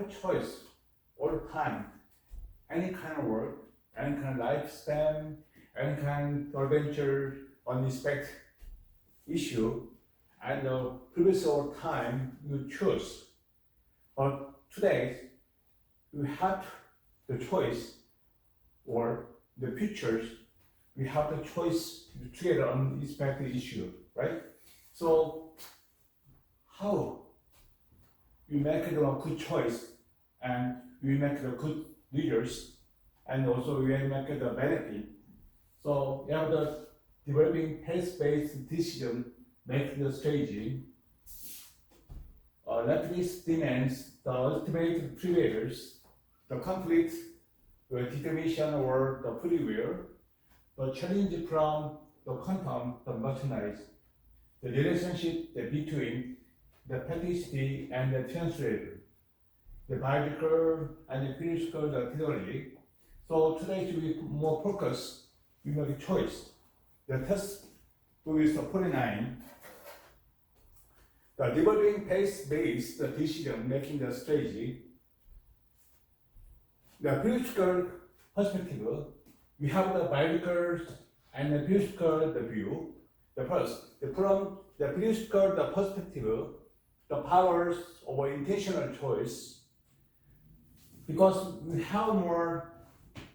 have choice all the time. Any kind of work, any kind of lifespan, any kind of adventure, unexpected issue, and the previous all time you choose. But today, you have the choice, or the futures, we have the choice to treat an unexpected issue, right? So, how we make it a good choice, and we make it a good leaders, and also we make it a benefit. So, we have the developing pace-based decision making strategy. Leftist demands the ultimate prevators, the conflict, the determination or the free will, the challenge from the quantum, the merchandise, the relationship between the practicity and the translator, the biological and the physical theory. So today to be more focused, we make a choice. The test is 49. The developing pace-based decision making the strategy. The political perspective, we have the biological and the political view. The first, from the political perspective, the powers of intentional choice, because we have more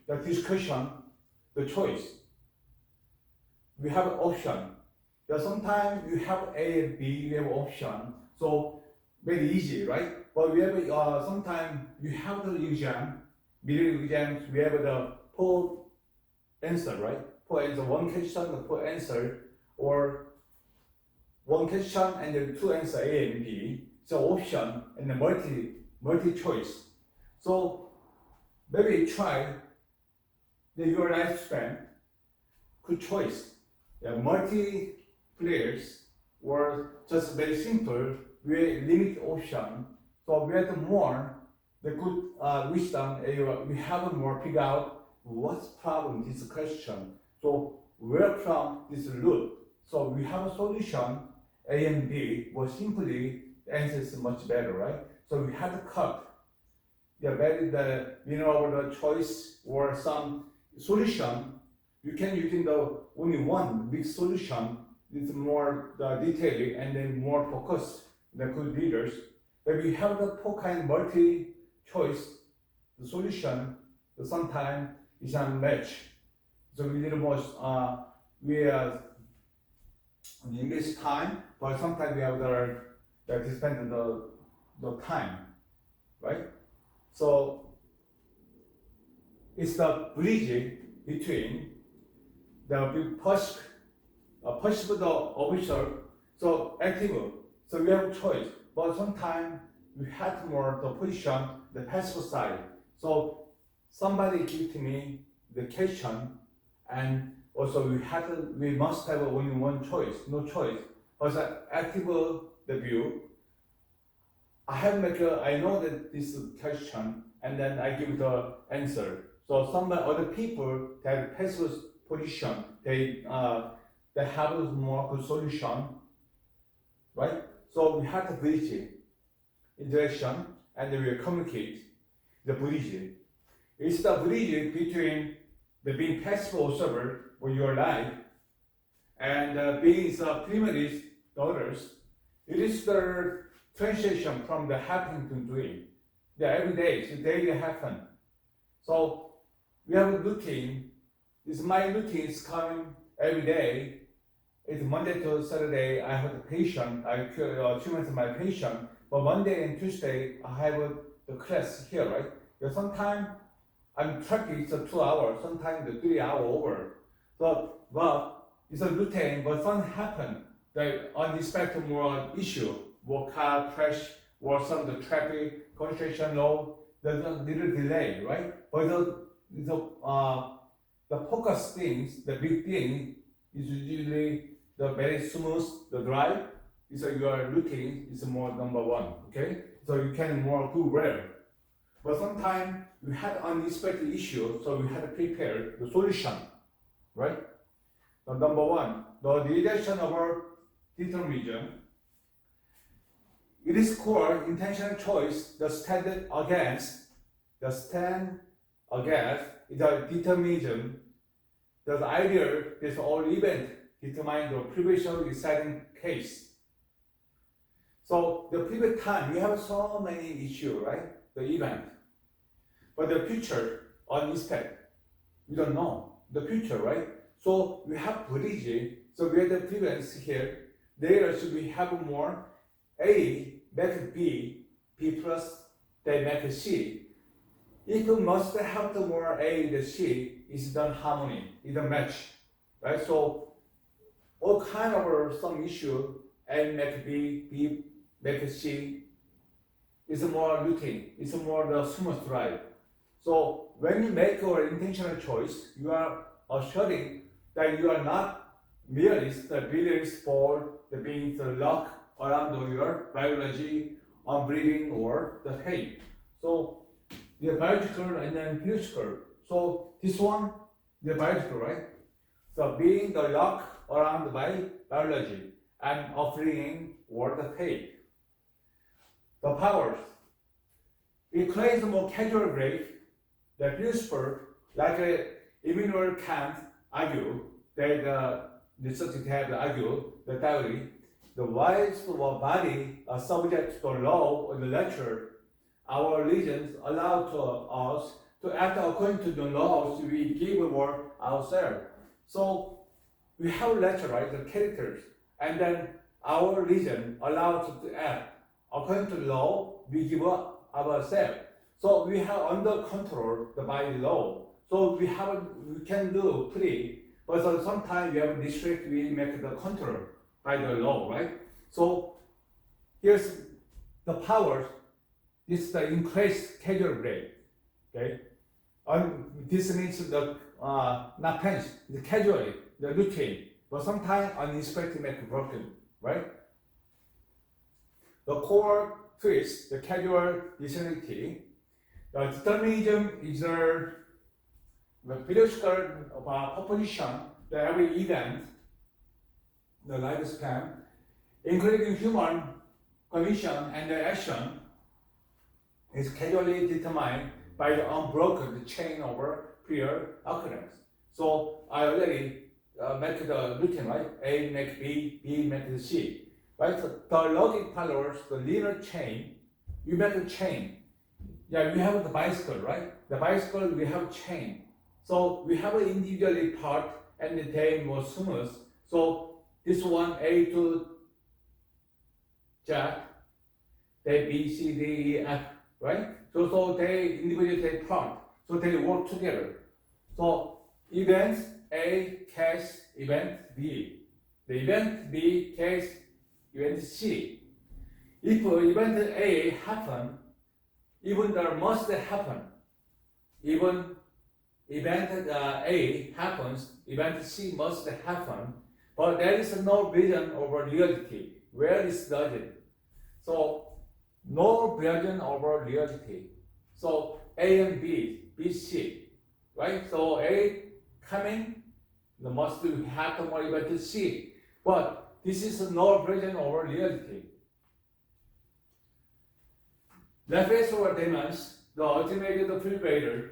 the discussion, the choice. We have an option. Sometimes you have A and B, you have option, so very easy, right? But we have sometimes you have the exam, middle exams, we have the four answer, right? Four answer, one question, four answer, or one question and then two answer A and B. So option and the multi choice. So maybe try your lifespan, good choice. Multi players or just very simple, we limit option. So we have more the good wisdom, we have more figure out what's problem this question. So where from this root? So we have a solution A and B, or simply the answer is much better, right? So we have to cut the the choice or some solution. You can using the only one big solution. It's more detailed and then more focused. The good leaders. But we have the four kind multi choice. The solution sometimes is unmatched. So we need more. We invest time, but sometimes we have to spend the time, right? So it's the bridge between the perceive the official, so active. So we have choice, but sometimes we have more the position, the passive side. So somebody give to me the question, and also we must have only one choice, no choice. But the active the view, I know that this question, and then I give the answer. So some other people that passive position, they have more good solution, right? So we have to bridge interaction, and we communicate the bridge. It's the bridge between the being passive observer of your life and being primary daughters. It is the transition from the happening to doing. The everyday, it's daily happen. So we have a routine. My routine is coming every day. It's Monday to Saturday. I have a patient. I treatment my patient. But Monday and Tuesday I have the class here, right? Sometimes I'm tracking it's 2 hours. Sometimes the 3 hour over. But it's a routine. But something happen. The unexpected more issue, more car crash, or some the traffic concentration low. There's a little delay, right? But the focus things, the big thing is usually the very smooth, the drive. So your routine is more number one, okay? So you can more do well. But sometimes we had unexpected issue, so we had to prepare the solution, right? The number one, the reduction of our determinism. it is called intentional choice, the stand against the determinism. The idea is all event determine the previously exciting case. So the previous time, we have so many issues, right? The event. But the future, unexpected. We don't know the future, right? So we have bridge. So we have the previous here. There should we have more A make B, B plus they make C. If you must have the more A than C, it's done harmony, it's a match, right? So all kind of some issue A make B, B make C is more routine, it's more the smooth ride. So when you make your intentional choice, you are assuring that you are not merely the beliefs for the being the luck around your biology, on breathing, or the faith. So the biological and then physical. So this one, the biological, right? So being the luck around by biology and upbringing or the faith. The powers. It creates a more casual break. The philosopher, like Immanuel Kant, argue that the researchers have argued the theory, the wise body are subject to the law of the nature. Our religions allow to us to act according to the laws we give ourselves. So we have nature, right, the characters, and then our religion allows us to act according to the law we give ourselves. So we have under control by law. So we can do free, but sometimes we have district we make the control by the law, right? So here's the powers. This is the increased casual break, okay? This means the not tense, the casually, the routine, but sometimes unexpected make it broken, right? The core twist, the casual listening. The determinism is the philosophical proposition that every event, the lifespan, including human condition and the action, is casually determined by the unbroken chain of prior occurrence. So I already make the routine, right? A make B, B make C, right? So the logic follows the linear chain. You make a chain. Yeah, we have the bicycle, right? The bicycle, we have chain. So we have an individually part and they more smooth. So this one, A to Z, they B, C, D, E, F, right? So they individually take part. So they work together. So event A, case, event B. The event B, case, event C. If event A happen, even there must happen. Even event A happens, event C must happen, but there is no vision over reality. Where is logic? So no vision over reality. So A and B, B, C, right? So A coming, the must happen or event C, but this is no vision over reality. The face over demons, the ultimate prevader,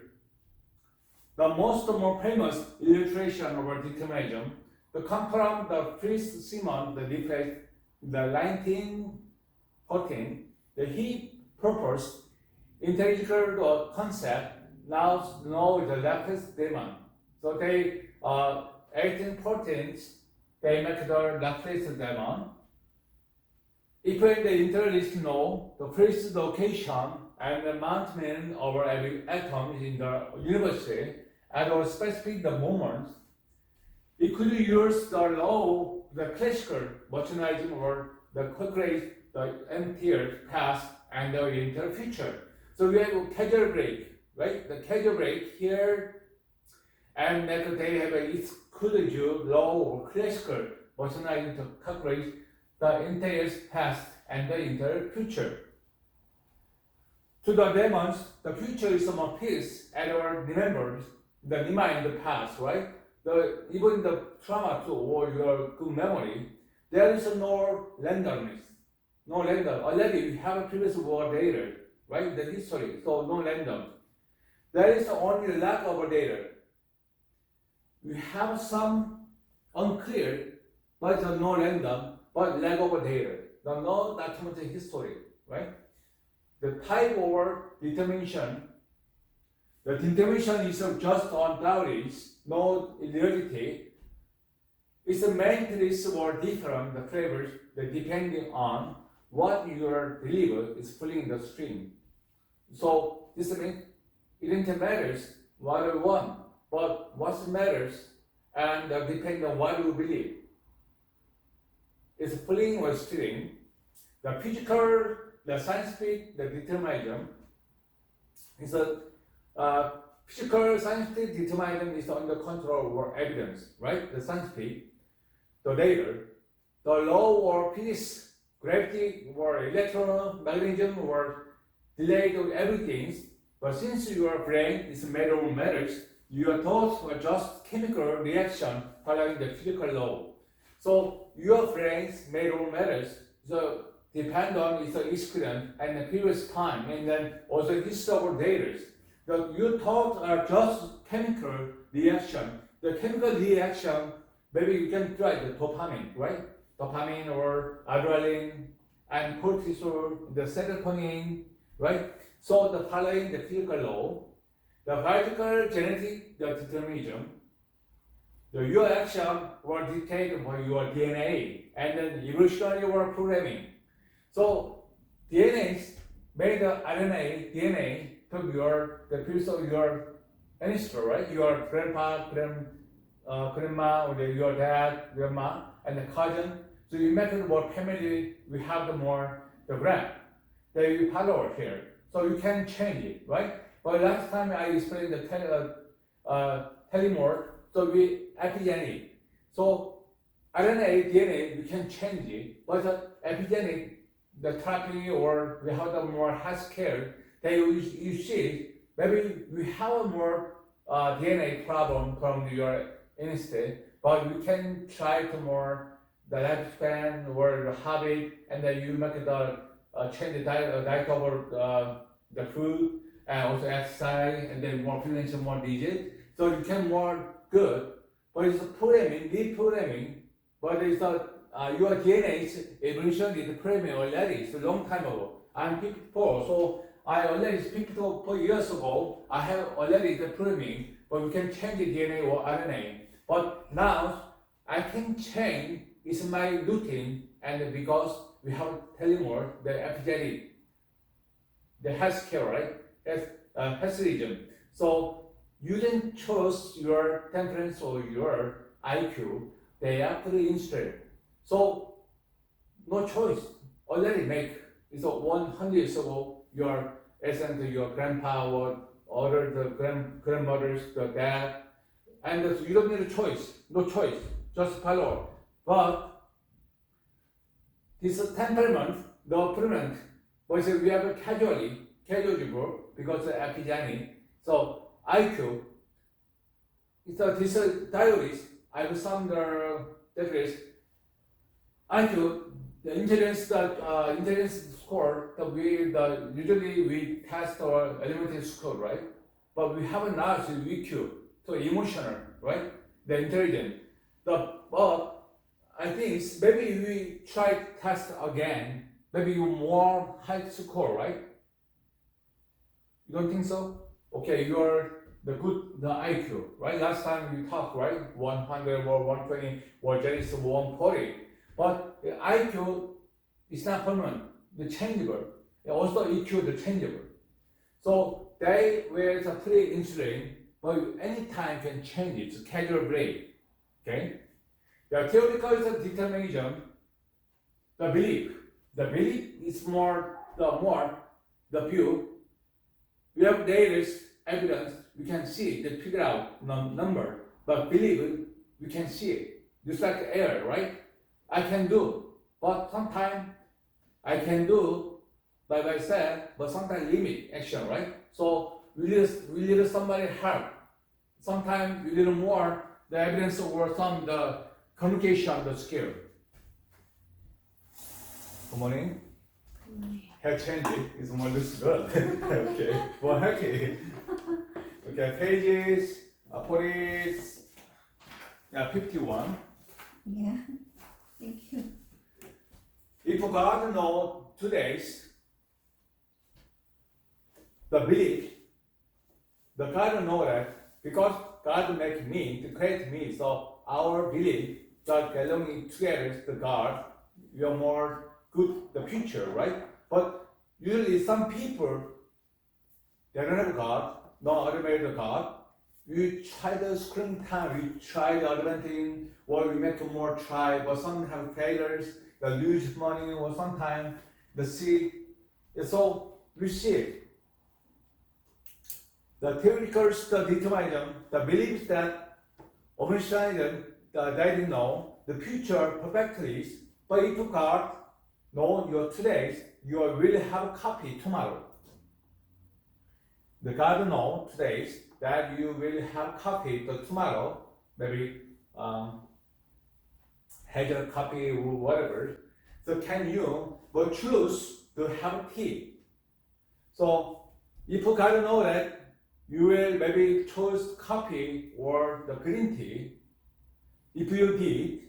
the more famous illustration of determinism, the come from the priest Simon, the defect, the 1914, he proposed intelligible concept, now known the Laplace demon. So they 1814, they make the Laplace demon. If the intelligence know the precise location and the mountain over every atom in the universe at a specific moment, it could use the law, the classical merchandising or the calculate the emptier past and the entire future. So we have a casual break, right? The casual break here, and that they have it could use law or classical merchandising to calculate the entire past and the entire future. To the demons, the future is more peace and or remembered the remind the past, right? Even the trauma too or your good memory, there is no randomness, no random. Already we have a previous war data, right? The history, so no random. There is only lack of data. We have some unclear, but no random, but lack of data. No documented history, right? The type of determination, the determination is just on theories, no reality. It's mentally or different, the flavors, depending on what your believer is pulling in the stream. So this means it doesn't matter what you want, but what matters and depending on what you believe. It's pulling or steering. The physical, the scientific, the determinism is a physical scientific determinism is under control or evidence, right? The scientific, the data, the law or physics, gravity or electromagnetism or delayed everything. But since your brain is made of matters, your thoughts are just chemical reaction following the physical law. So your brain's made of matters, so depend on its experience and the previous time, and then also historical data. Your thoughts are just chemical reaction. The chemical reaction, maybe you can try the dopamine, right? Dopamine or adrenaline and cortisol, the serotonin, right? So the following the physical law, the biological genetic, the determinism, your action were dictated by your DNA, and then evolutionary or programming. So DNA made the RNA, DNA from the piece of your ancestor, right? Your grandpa, grandma, or your dad, grandma, and the cousin. So you make it more family, we have the more the grand that you follow here. So you can change it, right? But last time I explained the telemorph, so we epigenetic. So RNA, DNA, we can change it, but the epigenetic, the therapy or we have the more health care, that you see, maybe we have a more DNA problem from your instinct, but we can try to more the lifespan or the habit, and then you make the change the diet over the food and also exercise, and then more prevention, more disease. So you can more good, but it's programming, reprogramming, but it's your DNA's evolution is programming already. It's a long time ago. I'm 54, so I already 54 years ago. I have already the programming, but we can change the DNA or RNA. But now I can change. It's my routine, and because we have telemorph, the epigenetic, the healthcare, right? Health region. So you can choose your temperance or your IQ. They actually instead. So no choice. Already make. It's 100 years ago. Your essence, your grandpa or other the grandmothers, the dad, and you don't need a choice. No choice. Just follow. But this temperament, no permanent, but we have a casual people because of epigenetic. So IQ, this diaries, I have some degrees. IQ, the intelligence score that usually we test our elementary school, right? But we have now is EQ, so emotional, right? The intelligence. But I think maybe we try test again. Maybe you more high score, right? You don't think so? Okay, you're the IQ, right? Last time we talked, right? 100 or 120 or just 140. But the IQ is not permanent, the changeable. Also EQ, the changeable. So they were pretty interesting, but anytime can change it. It's a casual break. Okay? The theoretical determinism, the belief. The belief is more the view. We have data, evidence, we can see it, figure out number, but believe we can see it. Just like air, right? I can do, but sometimes I can do by myself, but sometimes limit action, right? So we need somebody help. Sometimes we need more the evidence or the communication, the skill. Good morning. hair change is more looks good. Okay, more healthy. Okay, pages 40, 51. Yeah. Thank you. If God knows today's the belief, the God know that because God make me to create me, so our belief that belonging together to God, we are more good the future, right? But usually some people they don't have God, no automated God. We try the screen time, we try the other thing, or we make more try, but some have failures, they lose money, or sometimes the see. So we see it. The theoretical determinism, the beliefs that Uniersity they didn't know the future perfectly, but if God know your today, you will have a copy tomorrow. The God know today that you will have copy the tomorrow, maybe has a copy or whatever. So can you but choose to have tea? So if God know that you will maybe choose coffee or the green tea. If you did,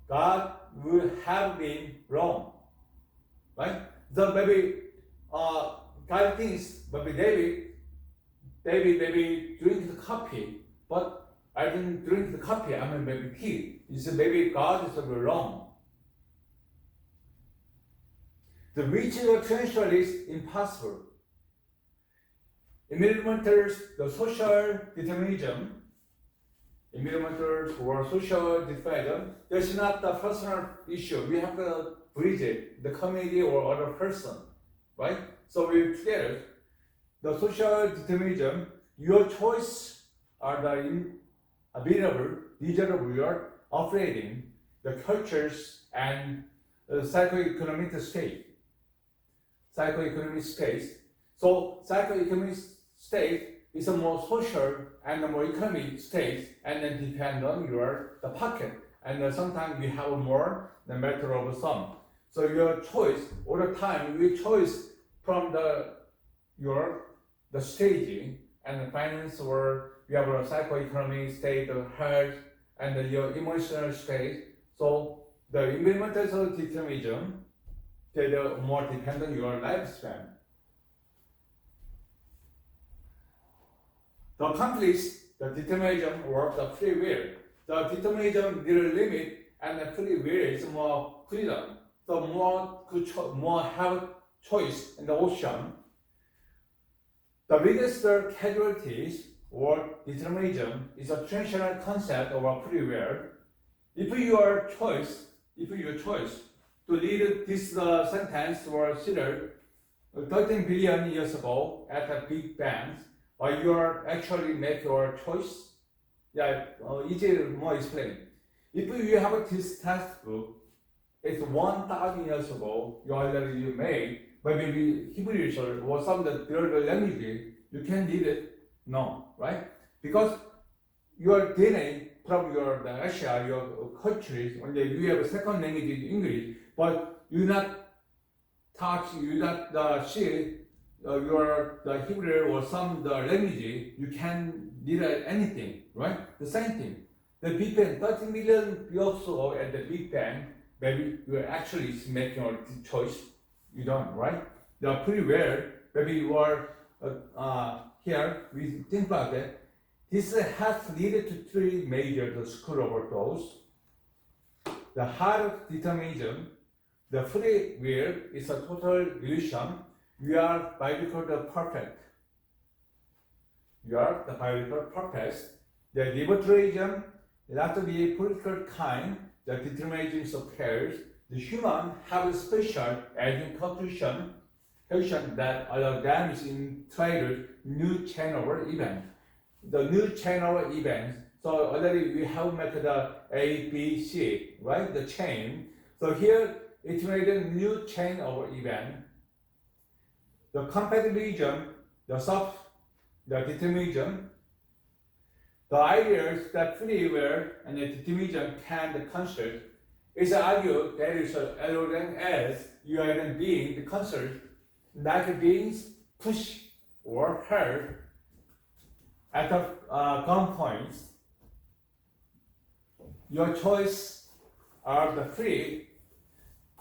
God would have been wrong, right? So maybe God thinks maybe David maybe drink the coffee, but I didn't drink the coffee. I mean maybe tea. He said maybe God is wrong. The which potential is impossible. Environmental, the social determinism, environmental or social determinism, there's not the personal issue. We have to bridge it, the community or other person, right? So we're together. The social determinism, your choice are the available, desirable, you're operating the cultures and psychoeconomic state. Psychoeconomic state. So psychoeconomic state is a more social and a more economic state, and then depend on the pocket. And then sometimes we have more the matter of some. So your choice all the time, you choice from the staging and the finance, or you have a psychoeconomic state of health and your emotional state. So the environmental determinism, they more depend on your lifespan. The conflicts, the determinism or the free will. The determinism will limit, and the free will is more freedom. So more have choice in the ocean. The biggest casualties or determinism is a traditional concept of a free will. If your choice to lead this sentence or considered 13 billion years ago at the Big Bang, you are actually make your choice. Yeah, easy more explain. If you have this textbook, it's 1,000 years ago, you made, but maybe Hebrew or some of the other language, you can read it. No, right? Because your DNA from your Asia, your countries, and you have a second language in English, but you not touch, you not see the Hebrew or some the language, you can read anything, right? The same thing. The Big Bang, 30 million years ago at the Big Bang, maybe you are actually making a choice. You don't, right? The free will, maybe you are here. We think about that. This has led to three major school of those. The hard determinism, the free will is a total illusion. You are biological perfect. You are the biological perfect. The libertarianism, not to be political kind, the determinism is appears. The human have a special as in conclusion that allow them is entitled new chain of event. The new chain of events. So already we have made the A, B, C, right? The chain. So here it made a new chain of event. The compatibilism, the determinism, the ideas that free will and the determinism can consider is argued that is as long as you are being the concept like being pushed or held at the gun points. Your choice are the free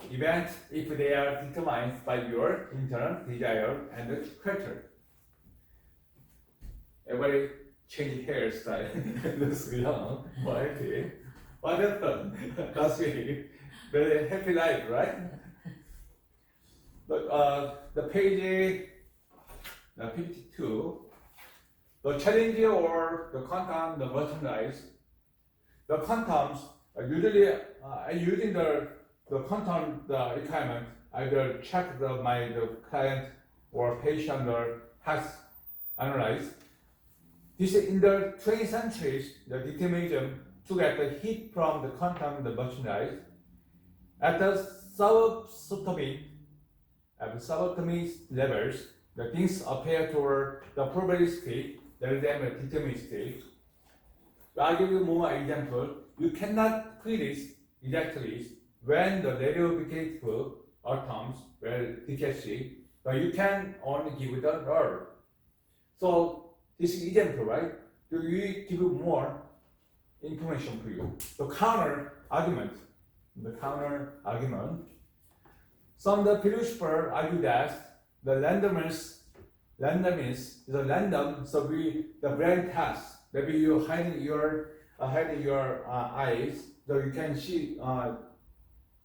event if they are determined by your internal desire and character. Everybody change hairstyle. Looks young, more happy. What happened last week? Very happy life, right? But the page 52, the challenge or the content, the merchandise. The contents usually using the content the requirement. I will check the client or patient or has analyzed. This is in the 20th century, the determinism to get the heat from the content, the merchandise. At the subatomic levels, the things appear toward the probabilistic rather than the deterministic. I'll give you more example. You cannot predict exactly when the radioactive atoms will decay, but you can only give the number. So this is example, right? Do we give you more information for you? The counter argument. Some of the philosophers argue that the randomness is a random, so the brain test. Maybe you hiding your eyes, so you can see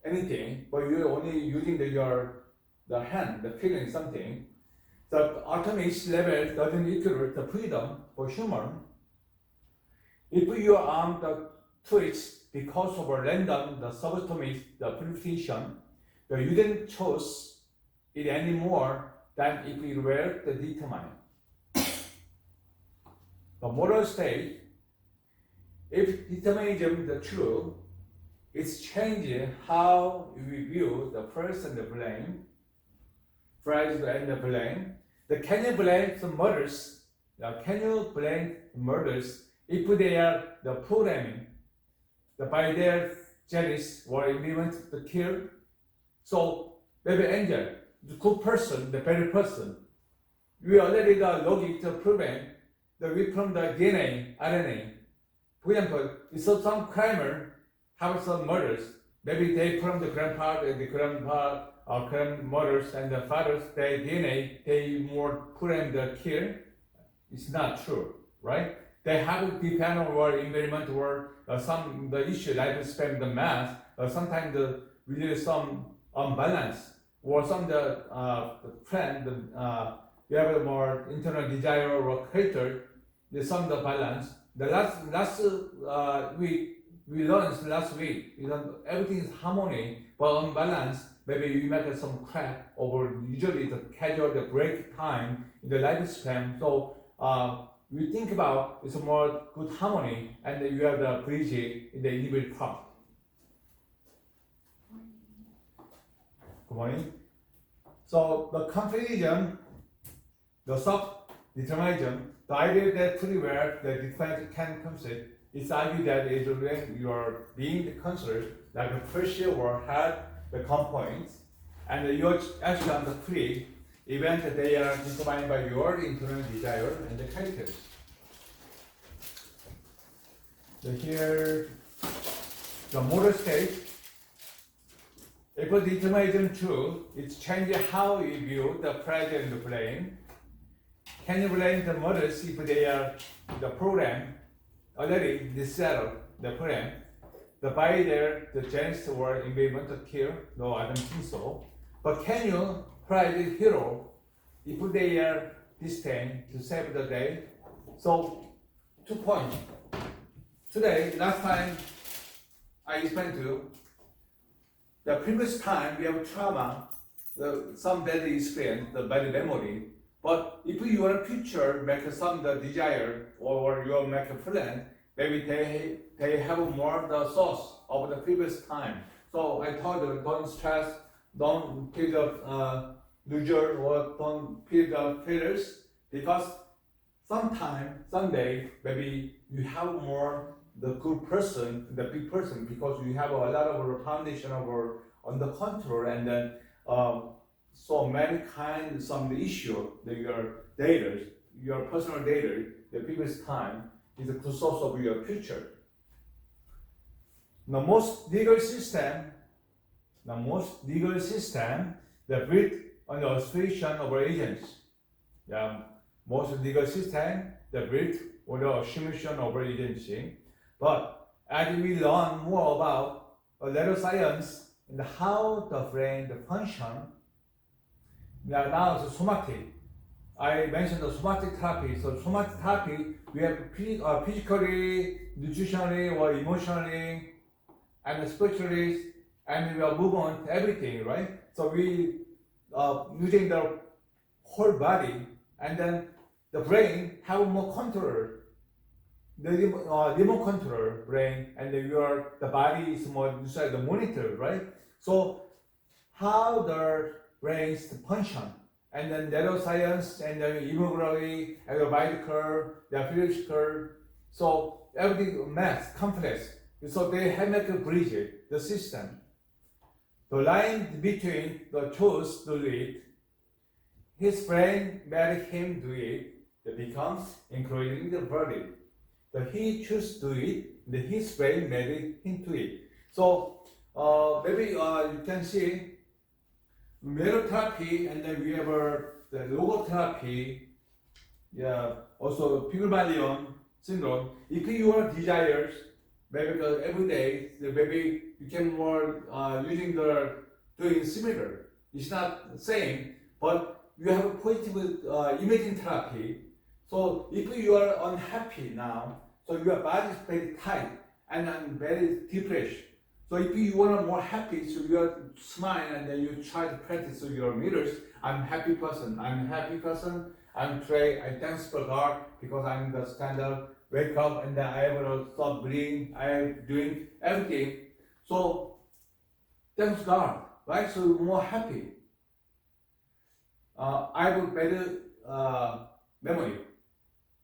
anything, but you're only using the hand, the feeling something. The atomic level doesn't equal the freedom for human. If you are the twitch because of a random, the subatomic, the precipitation, you didn't choose it anymore than if it were the determined. The moral state, if determinism is true, it's changing how we view the person, the blame, phrase and the blame. Can you blame the murders? Can you blame murders if they are the programming, by their jealous or agreement to kill? So maybe angel, the good person, the bad person. We already got logic to prevent we from the DNA, RNA. For example, if some crimer have some murders, maybe they from the grandpa or grandmothers and the fathers, their DNA, they more program the kill. It's not true, right? They have to depend on our environment or some the issue lifespan, the mass. Sometimes really some unbalance or some the trend. We have a more internal desire or character. There's some the balance. The last week we learned last week. Everything is harmony, but unbalance. Maybe you make some crack over usually the casual the break time in the lifespan. So we think about it's a more good harmony, and you have the bridge in the individual part. Good morning. So the comparison, the self-determinism, the idea that free will, the defense can concept, it's argued that is when you are being considered like a person or had the compounds, and you're actually on the free event that they are determined by your internal desire and the characters. So here, the motor state, if a determinism true, it's changing how you view the pleasure and the blame. Can you blame the mothers if they are the program already decided the program? By the chance or environment to kill? No, I don't think so. But can you praise the hero if they are destined to save the day? So 2 points. Today, last time I explained to you, the previous time we have trauma, some bad experience, the bad memory. But if you are future make some the desire or you make a plan, maybe they have more the source of the previous time. So I told you, don't stress, don't feel the loser or don't feel the failures, because someday, maybe you have more the good person, the big person, because you have a lot of foundation on the control, and then so many kinds of issue that your data, your personal data, the previous time is the source of your future. The most legal system that built on the association of agents. Yeah, most legal system that built on the assumption of agency. But as we learn more about legal science and how the brain function, now it's somatic. I mentioned the somatic therapy. So somatic therapy, we have physically, nutritionally, or emotionally, and spiritually, and we are moving on to everything, right? So we using the whole body, and then the brain have more control. The remote control brain, and the body is more inside the monitor, right? So how the brains function, and then neuroscience, and then immunology, and the biological, the physical, so everything math complex. So they have make a bridge the system. The line between the choose to do it, his brain made him do it, that becomes including the body. So he choose to do it, then his brain made him do it. So maybe you can see melotherapy, and then we have the logotherapy, yeah, also Pygmalion syndrome. If your desires, maybe every day, maybe you can more using doing similar. It's not the same, but you have a positive imaging therapy. So if you are unhappy now, so your body is very tight and then very depressed. So if you want more happy, so you are smile, and then you try to practice your mirrors. I'm a happy person. I'm pray. I thanks for God because I'm the stand up, wake up, and then I will stop breathing. I am doing everything. So thanks God, right? So more happy. I have better memory.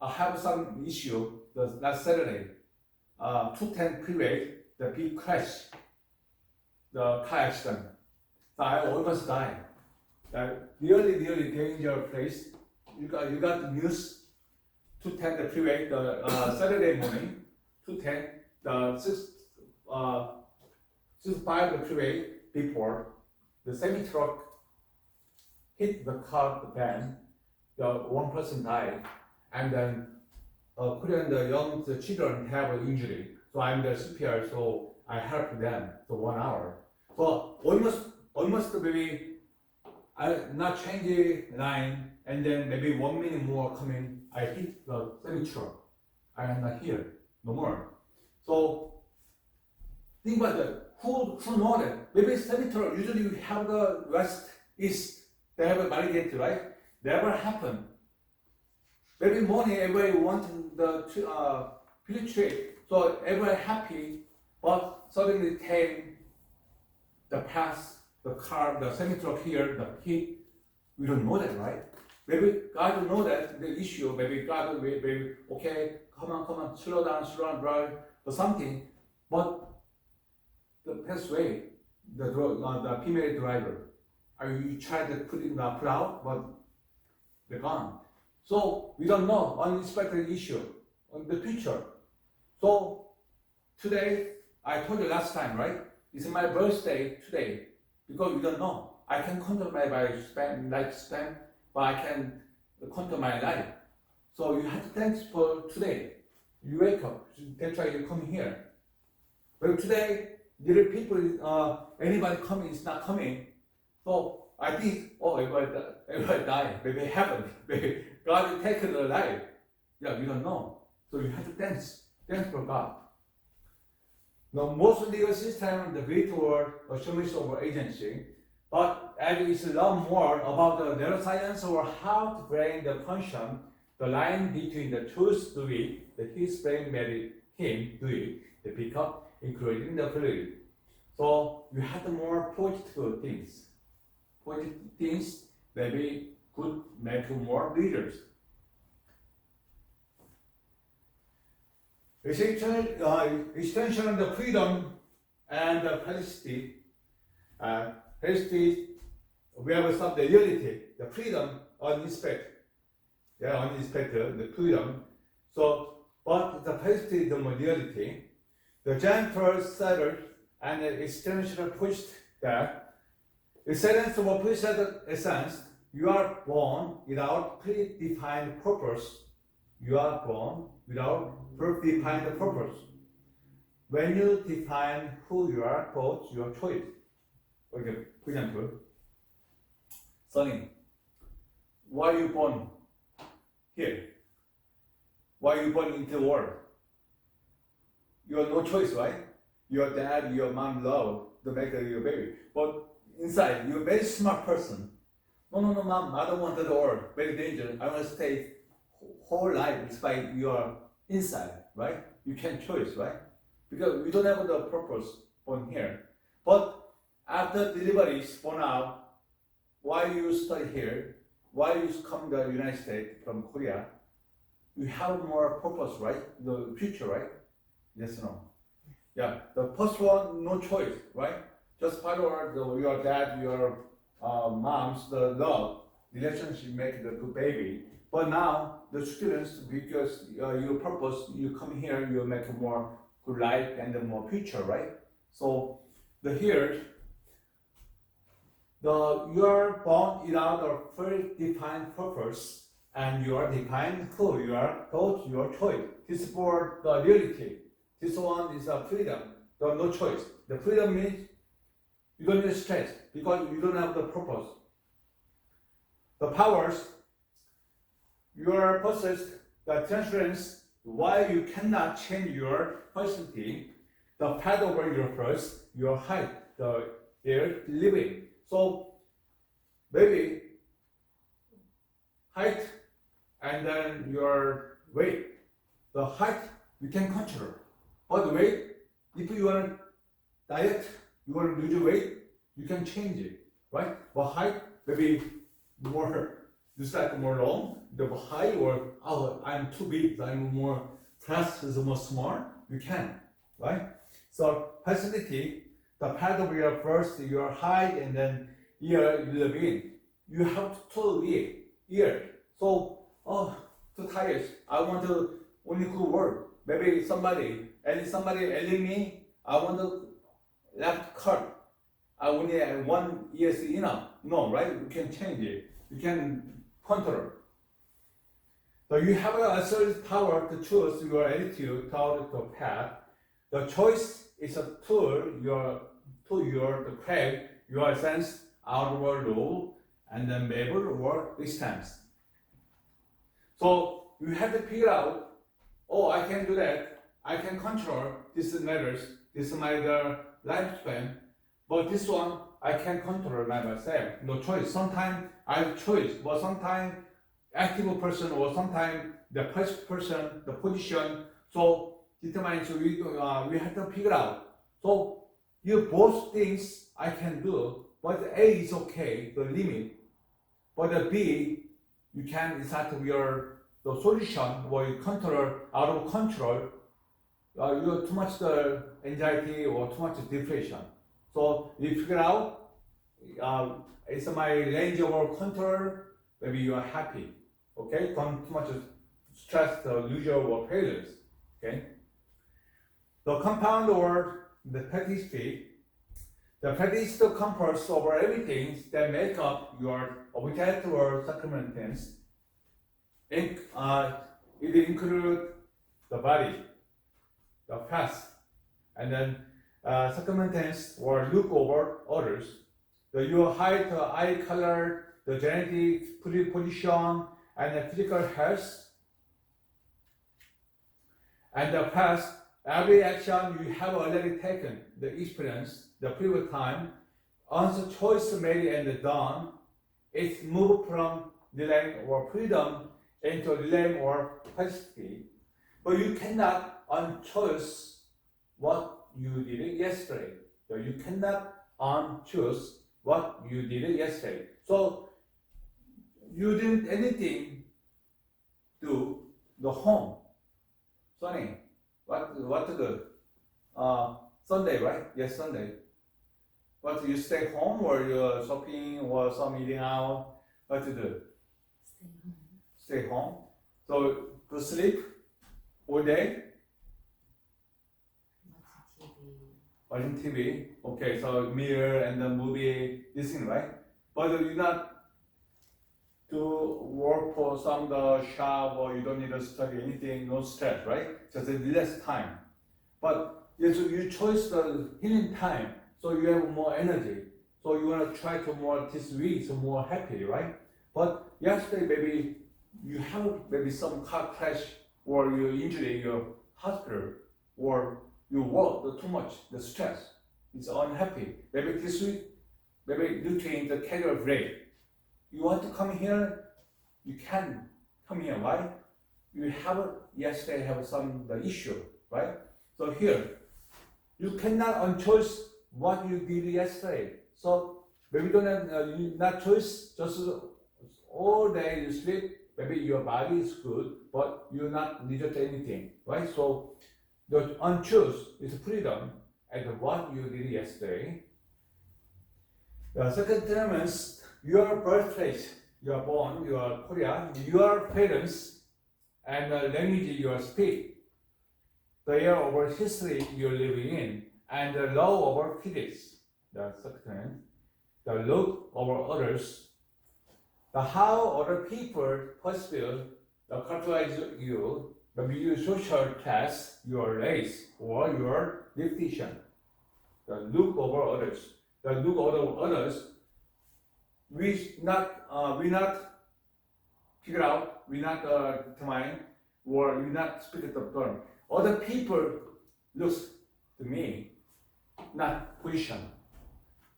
I have some issue last Saturday. 210 freeway, the big crash, the car accident. So I almost died. Really dangerous place. You got the news. 210 the freeway, the Saturday morning. 210 the 65 the freeway before the semi truck hit the car, the van. The one person died, and then Korean the young children have an injury. So I'm the CPR, so I help them for 1 hour. So almost maybe I not change the line, and then maybe 1 minute more coming, I hit the semi truck. I am not here no more. So think about that. Who know that? Maybe semi truck usually we have the west east. They have a barricade, right? Never happened. Every morning, everybody wanted the trip, so everybody happy. But suddenly came the pass, the car, the semi truck here, the hit. We don't know that, right? Maybe God will know that the issue. Maybe God will maybe okay, come on, slow down, drive, or something. But the best way, the female driver, you try to put out, but they're gone. So we don't know unexpected issue in the future. So today, I told you last time, right? It's my birthday today because we don't know. I can control my lifespan, but I can control my life. So you have to thanks for today. You wake up. That's why you come here. But today, little people, anybody coming is not coming. So I think, everybody die. Maybe heaven. Maybe God will take their life. Yeah, we don't know. So you have to thanks for God. Now, most legal system, the virtual assumption of agency, but as we learn more about the neuroscience or how the brain the function, the line between the choose to do it, the his brain made him do it, the pick up, including the fluid. So you have the more positive things. Positive things maybe could make you more leaders. Extension of the freedom and the felicity. Felicity we have some the reality, the freedom unexpected. Yeah, unexpected, the freedom. So, but the positive the reality, the gentle settled and the extension pushed that excellence or pushed essence, you are born without predefined purpose. You are born without predefined purpose. When you define who you are, both your choice. Okay, for example, Sonny, why you born here? Why you born into the world? You have no choice, right? Your dad, your mom love to make your baby. But inside, you're a very smart person. No, mom, I don't want the world. Very dangerous. I want to stay whole life despite your inside, right? You can choose, right? Because we don't have the purpose born here. But after deliveries, born out, why you study here? Why you come to the United States from Korea? You have more purpose, right? The future, right? Yes or no? Yeah. The first one, no choice, right? Just follow your dad, your mom's the love relationship make the good baby. But now the students, because your purpose, you come here, you make a more good life and a more future, right? So the here, you are born without a fully defined purpose, and you are defined who you are, both your choice. This is for the reality. This one is a freedom. There no choice. The freedom means you don't need stress because you don't have the purpose. The powers, you are possessed the transference why you cannot change your personality, the path over your first, your height, the air living. So maybe height and then your weight. The height you can control. But the weight, if you want to diet, you want to lose weight, you can change it, right? But height, maybe more, just like more long, the high or, oh, I'm too big, I'm more fast, is more small, you can, right? So personality, the part of your first, your height, and then year you live in, you have to live year. So, oh, too tired, I want to only good word. Maybe somebody telling me, I want to left cut. I only have 1 year enough. No, right? You can change it. You can control. So you have a certain power to choose your attitude toward the path. The choice is a tool, to crave your sense outward rule and then able or distance. So you have to figure out, oh, I can do that. I can control this matters. This is my lifespan. But this one, I can control by myself. No choice. Sometimes I have choice, but sometimes active person or sometimes the passive person, the position. So determines we have to figure out. So you both things I can do, but A is okay, the limit. But the B, you can start the solution where you control out of control. You have too much the anxiety or too much depression. So you figure out it's my range of control. Maybe you are happy. Okay, don't too much stress, loser or failures. Okay. The compound or the petty the petty compass over everything that make up your object or circumstance. It includes the body, the past, and then circumstance or look over others. Your height, eye color, the genetic predisposition, and the physical health. And the past, every action you have already taken, the experience, the previous time, once a choice made and done, it's moved from delay or freedom into delay or capacity. But you cannot unchoose what you did yesterday. So you cannot unchoose what you did yesterday. So you didn't anything do the home. Sunny, what to do? Sunday, right? Yes, Sunday. What you stay home or you're shopping or some eating out? What to do? Stay home. So go sleep all day. Watching TV. Okay, so meal and the movie, this thing, right? But you not to work for some the shop or you don't need to study anything, no stress, right? Just a less time. But yes, you choose the healing time, so you have more energy. So you want to try to more this week, so more happy, right? But yesterday maybe you have maybe some car crash or you injury in your hospital or you work too much, the stress, it's unhappy. Maybe this week, maybe due to the career break, you want to come here, you can come here, right? You have yesterday have some the issue, right? So here, you cannot unchoose what you did yesterday. So maybe don't have you not choice, just all day you sleep. Maybe your body is good, but you not result anything, right? So the unchoose is freedom and what you did yesterday. The second term is your birthplace. You are born, you are Korea, your parents, and the language you speak, the year of history you're living in, and the law of physics. The second, the look over others, the how other people perceive, the characterize you, maybe your social class, your race, or your decision. The look over others. The look over others, we not figure out, we not determine, or we not speak the term. Other people looks to me, not position.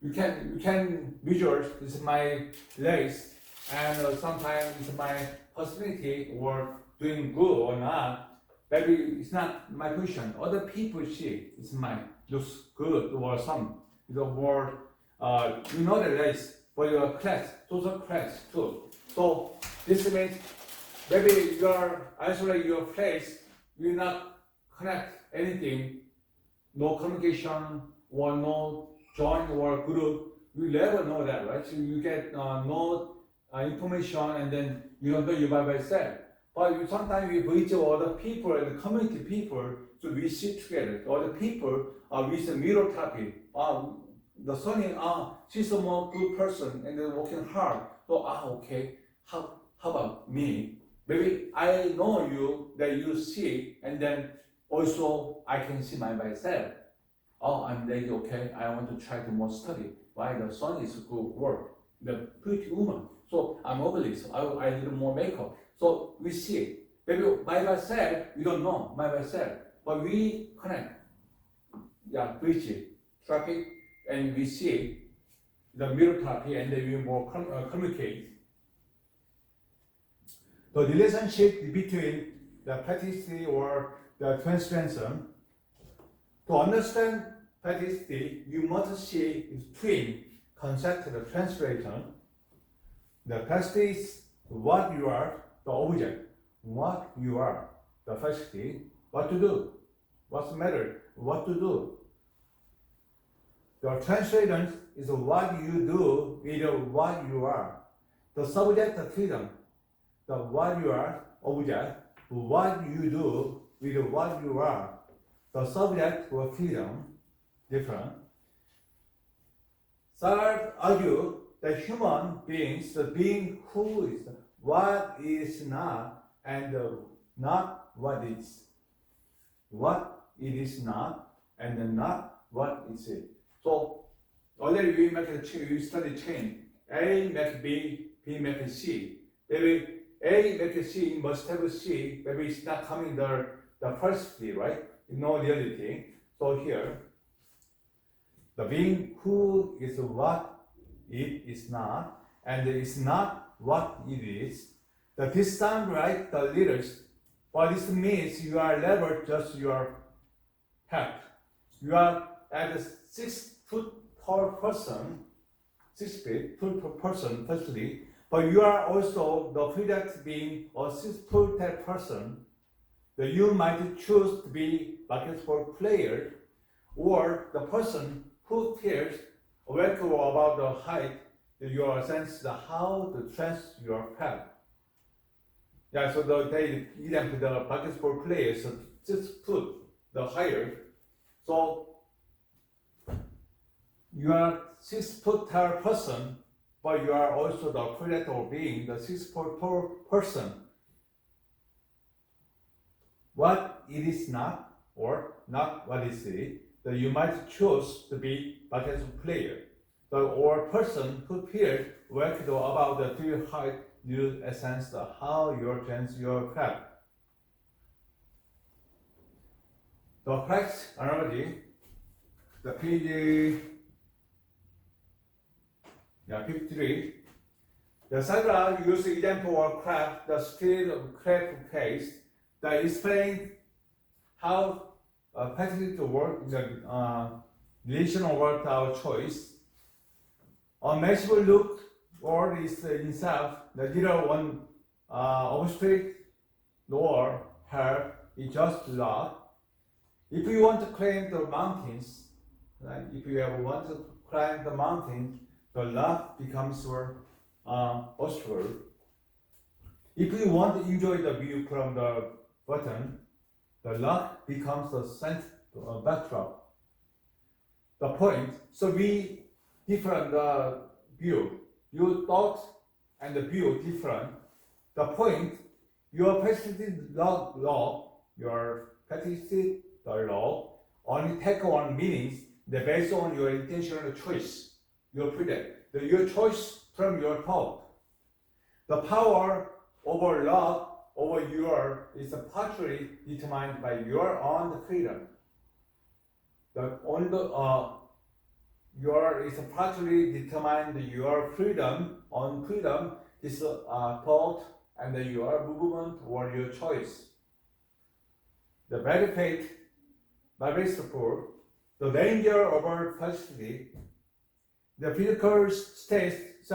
You can visualize this is my race, and sometimes it's my personality or doing good or not. Maybe it's not my position. Other people see it's my looks good or some more. You know the race for your class, social class too. So this means maybe you are isolate your place. You not connect anything, no communication or no join or group. You never know that, right? So you get no information and then you don't know you by yourself. But sometimes we reach other people and the community people, so we sit together. Other people with a mirror therapy. The son is she's a more good person and they're working hard. So okay, how about me? Maybe I know you that you see, and then also I can see myself. Oh, I'm lady, okay. I want to try to more study. Why the son is good work, the pretty woman. So I'm ugly, so I need more makeup. So we see it. Maybe by myself, we don't know by myself, but we connect. Yeah, bridge, traffic, and we see the mirror therapy, and then we more communicate. The relationship between the plasticity or the transformation. To understand plasticity, you must see its twin concept of the transformation. The plasticity is what you are, the object, what you are, the plasticity, what to do, what's the matter, what to do. The translation is what you do with what you are. The subject of freedom, the what you are, object, what you do with what you are. The subject of freedom, different. Third, argue that human beings, the being who is what is not and not what is. What it is not and not what is it. So already we study chain. A make B, B make C. Maybe A make C must have C. Maybe it's not coming the first C, right? No reality. So here, the being who is what it is not, and is not what it is. This sound right, the leaders, but this means you are never just your head. You are at a 6 foot tall person, 6 feet tall person, firstly, but you are also the product being a 6 foot tall person. That you might choose to be basketball player or the person who feels aware about the height, your sense the how to trace your path. Yeah, so they example the basketball players 6 foot the higher. So you are 6 foot tall person, but you are also the predator being the 6 foot tall person. What it is not, or not what is it, that you might choose to be basketball player. Or person who feels worked about the true height, you essence the how you trans your craft. The correct analogy, the page 53. The Sagra use example of craft, the skill of craft case that explain how practically to work in the relational work our choice. A measurable look word is itself the zero one obstruct nor her is just log. If you want to climb the mountains, right? If you ever want to climb the mountain, the log becomes your obstacle. If you want to enjoy the view from the bottom, the log becomes the center backdrop. The point. So we different view. Your thought and the view different. The point, your persistent log, your persistent log only take on meanings that based on your intentional choice. Your predict. Your choice from your thought. The power over log over your is partially determined by your own freedom. The on the your is partially determined your freedom on freedom is thought and your movement or your choice. The benefit by principle, the danger of toxicity, the physical state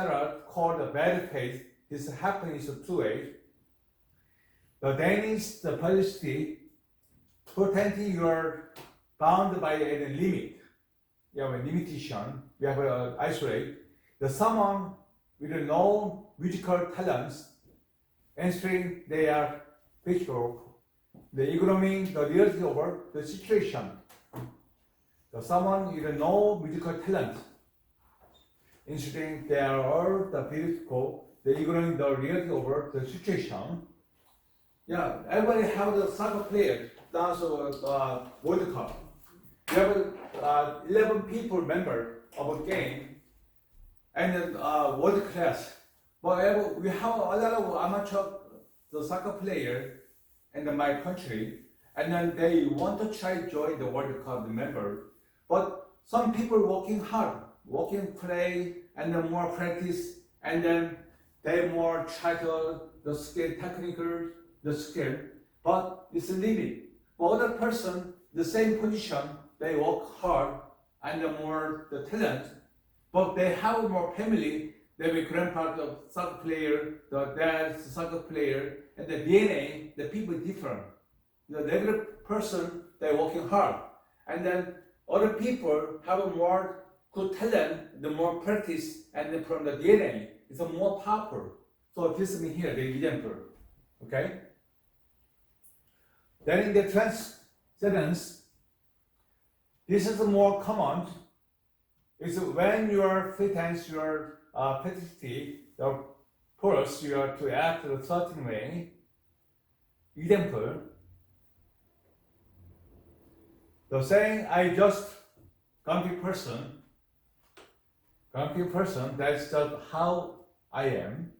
called the bad faith is happening in 2 ways. The Danish the toxicity, pretending you are bound by a limit. You have a limitation, you have an isolate. The someone with no musical talents, answering they are physical, the ignoring the reality over the situation. The someone with no musical talent, answering they are all the physical, the ignoring the reality over the situation. Yeah, everybody have the soccer player does World Cup. You have 11 people member of a game and then world class. But we have a lot of amateur the soccer player in my country, and then they want to try join the World Cup member. But some people working hard, working play, and then more practice, and then they more try to the skill, technical, the skill. But it's a limit. For other person, the same position. They work hard and the more the talent, but they have more family. They be grandpa the soccer player, the dad's soccer player, and the DNA, the people different. The regular person, they working hard, and then other people have a more good talent, the more practice, and then from the DNA, it's a more powerful. So this is here the example, okay? Then in the transcendence. This is more common. It's when your fitness, your capacity, your force, you are to act a certain way. Example, the saying, I just grumpy person, that's just how I am.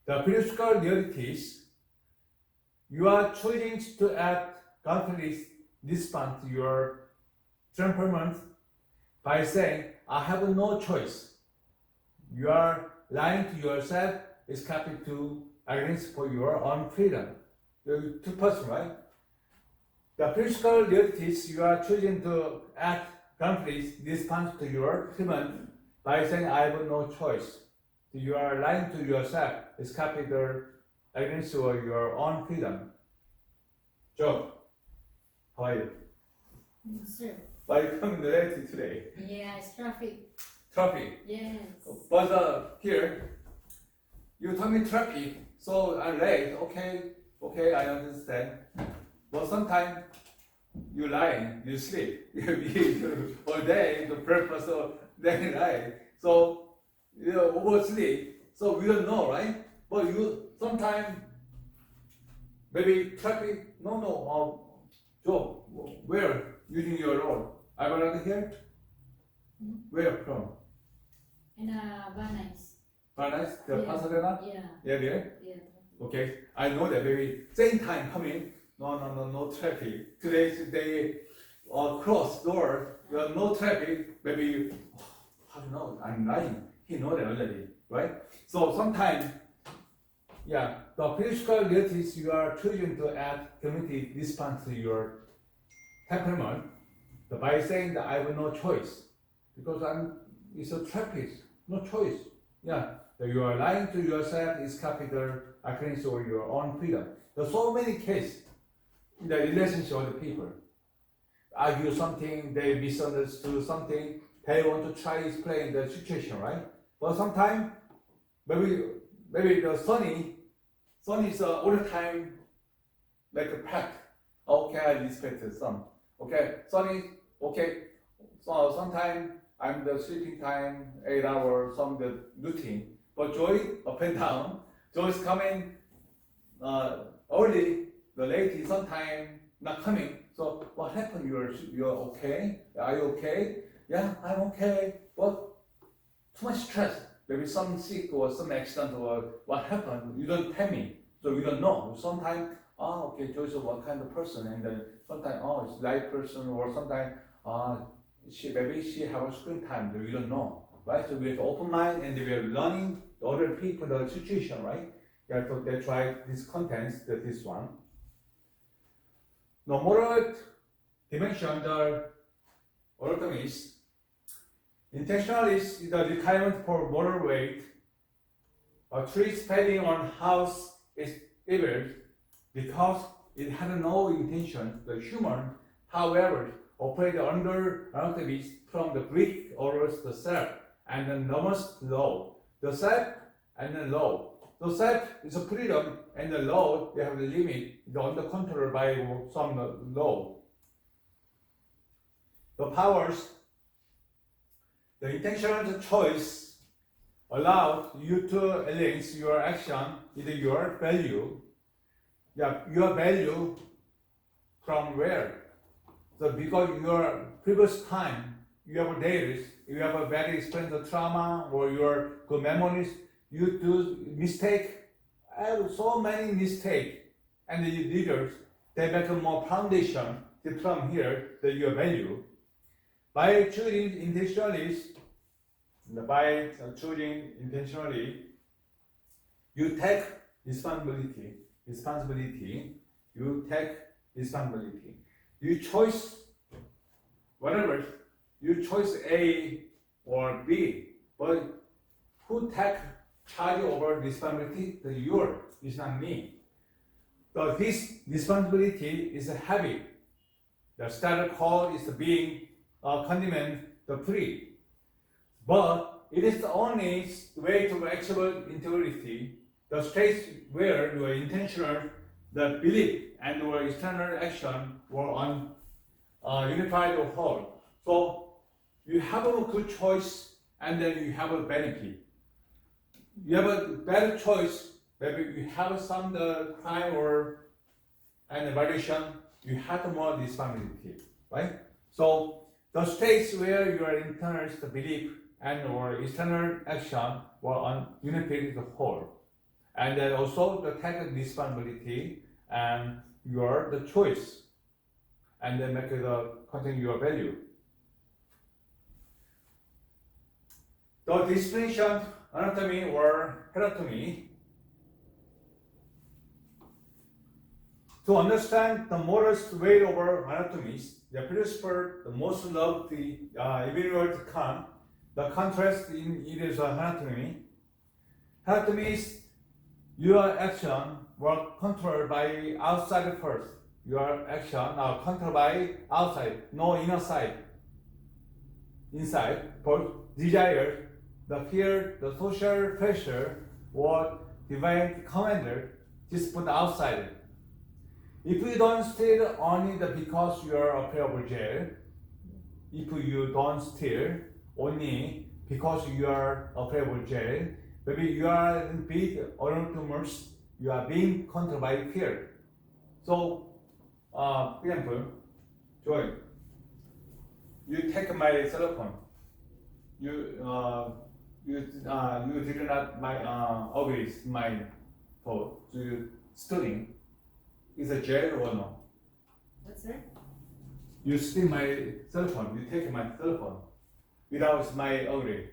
The physical realities, you are choosing to act grumpily respond to your temperament by saying, I have no choice. You are lying to yourself, escaping to against for your own freedom. You're two person, right? The physical realities, you are choosing to act conflict respond to your treatment by saying, I have no choice. You are lying to yourself, escaping against your own freedom. Joe. How are you? Sir, Why you coming late today? Yes, traffic. Traffic. Yes. But here, you told me traffic, so I'm late. Okay, I understand. But sometimes you lie, you sleep, you all day, the purpose of day night. So you oversleep. So we don't know, right? But you sometimes maybe traffic. No. Joe, where using your road? I around here. Where from? And Venice. Venice, the Yeah. Pasadena. Yeah. Yeah, there. Yeah. Okay, I know that maybe same time coming. No traffic. Today's day, cross door. Well, no traffic. Maybe how do you know? I'm lying. He know that already, right? So sometimes, yeah, the physical realities you are choosing to add community response to your temperament by saying that I have no choice because it's a trapeze, no choice. Yeah, that you are lying to yourself is capital against or your own freedom. There's so many cases in the relationship with the people. Argue something, they misunderstood something, they want to try to explain the situation, right? But sometimes maybe the Sonny is all the time like a pet. Okay, I respect the son. Okay, Sonny, okay. So sometimes I'm the sleeping time, 8 hours, some the routine. But Joy up and down. Joy's coming early, the late is sometimes not coming. So what happened? You're okay? Are you okay? Yeah, I'm okay. But too much stress. Maybe some sick or some accident or what happened? You don't tell me, so you don't know. Sometimes, okay, Joyce, what kind of person? And then sometimes, it's light person, or sometimes, maybe she have a screen time. You don't know, right? So we have open mind, and we are learning the other people, the situation, right? Yeah, so that's why this contents this one. The moral dimension, the orthomis. Intentionalist is the requirement for moral weight. A tree standing on house is evil because it had no intention. The human, however, operate under anatomies from the Greek orders the self and the nomos law. The self and the law. The self is a freedom and the law, they have the limit, they're under control by some law. The powers, the intentional choice allows you to align your action with your value. Yeah, your value from where? So because your previous time, you have days, you have a bad experience of trauma or your good memories, you do mistake, so many mistakes, and the leaders, they make a more foundation to from here that your value. By choosing intentionally, you take responsibility. You take responsibility. You choose whatever. You choose A or B, but who take charge over responsibility? The your is not me. So this responsibility is a habit. The starter call is being condemned the free. But it is the only way to actual integrity, the state where your intentional, the belief and your external action were on unified whole. So you have a good choice and then you have a benefit. You have a better choice, maybe you have some crime or an violation, you have more responsibility, right? So the states where your internal belief and or external action were on unified whole. And then also the take responsibility and your the choice. And then make the contain your value. The distinction anatomy or anatomy. To understand the modest weight over anatomies, the philosopher the most loved the Immanuel Kant. The contrast in it is anatomy. Anatomy is your action were controlled by outside first. Your action are controlled by outside, no inner side. inside, but desire, the fear, the social pressure, or divine commander just put outside. If you don't steal only because you are afraid of jail, if you don't steal only because you are afraid of jail, maybe you are in big tumors, you are being controlled by fear. So, for example, Joy, you take my cell phone. You did not agree my fault. So you stealing. Is a jail or no? What's that? You steal my cell phone. You take my cell phone without my agree.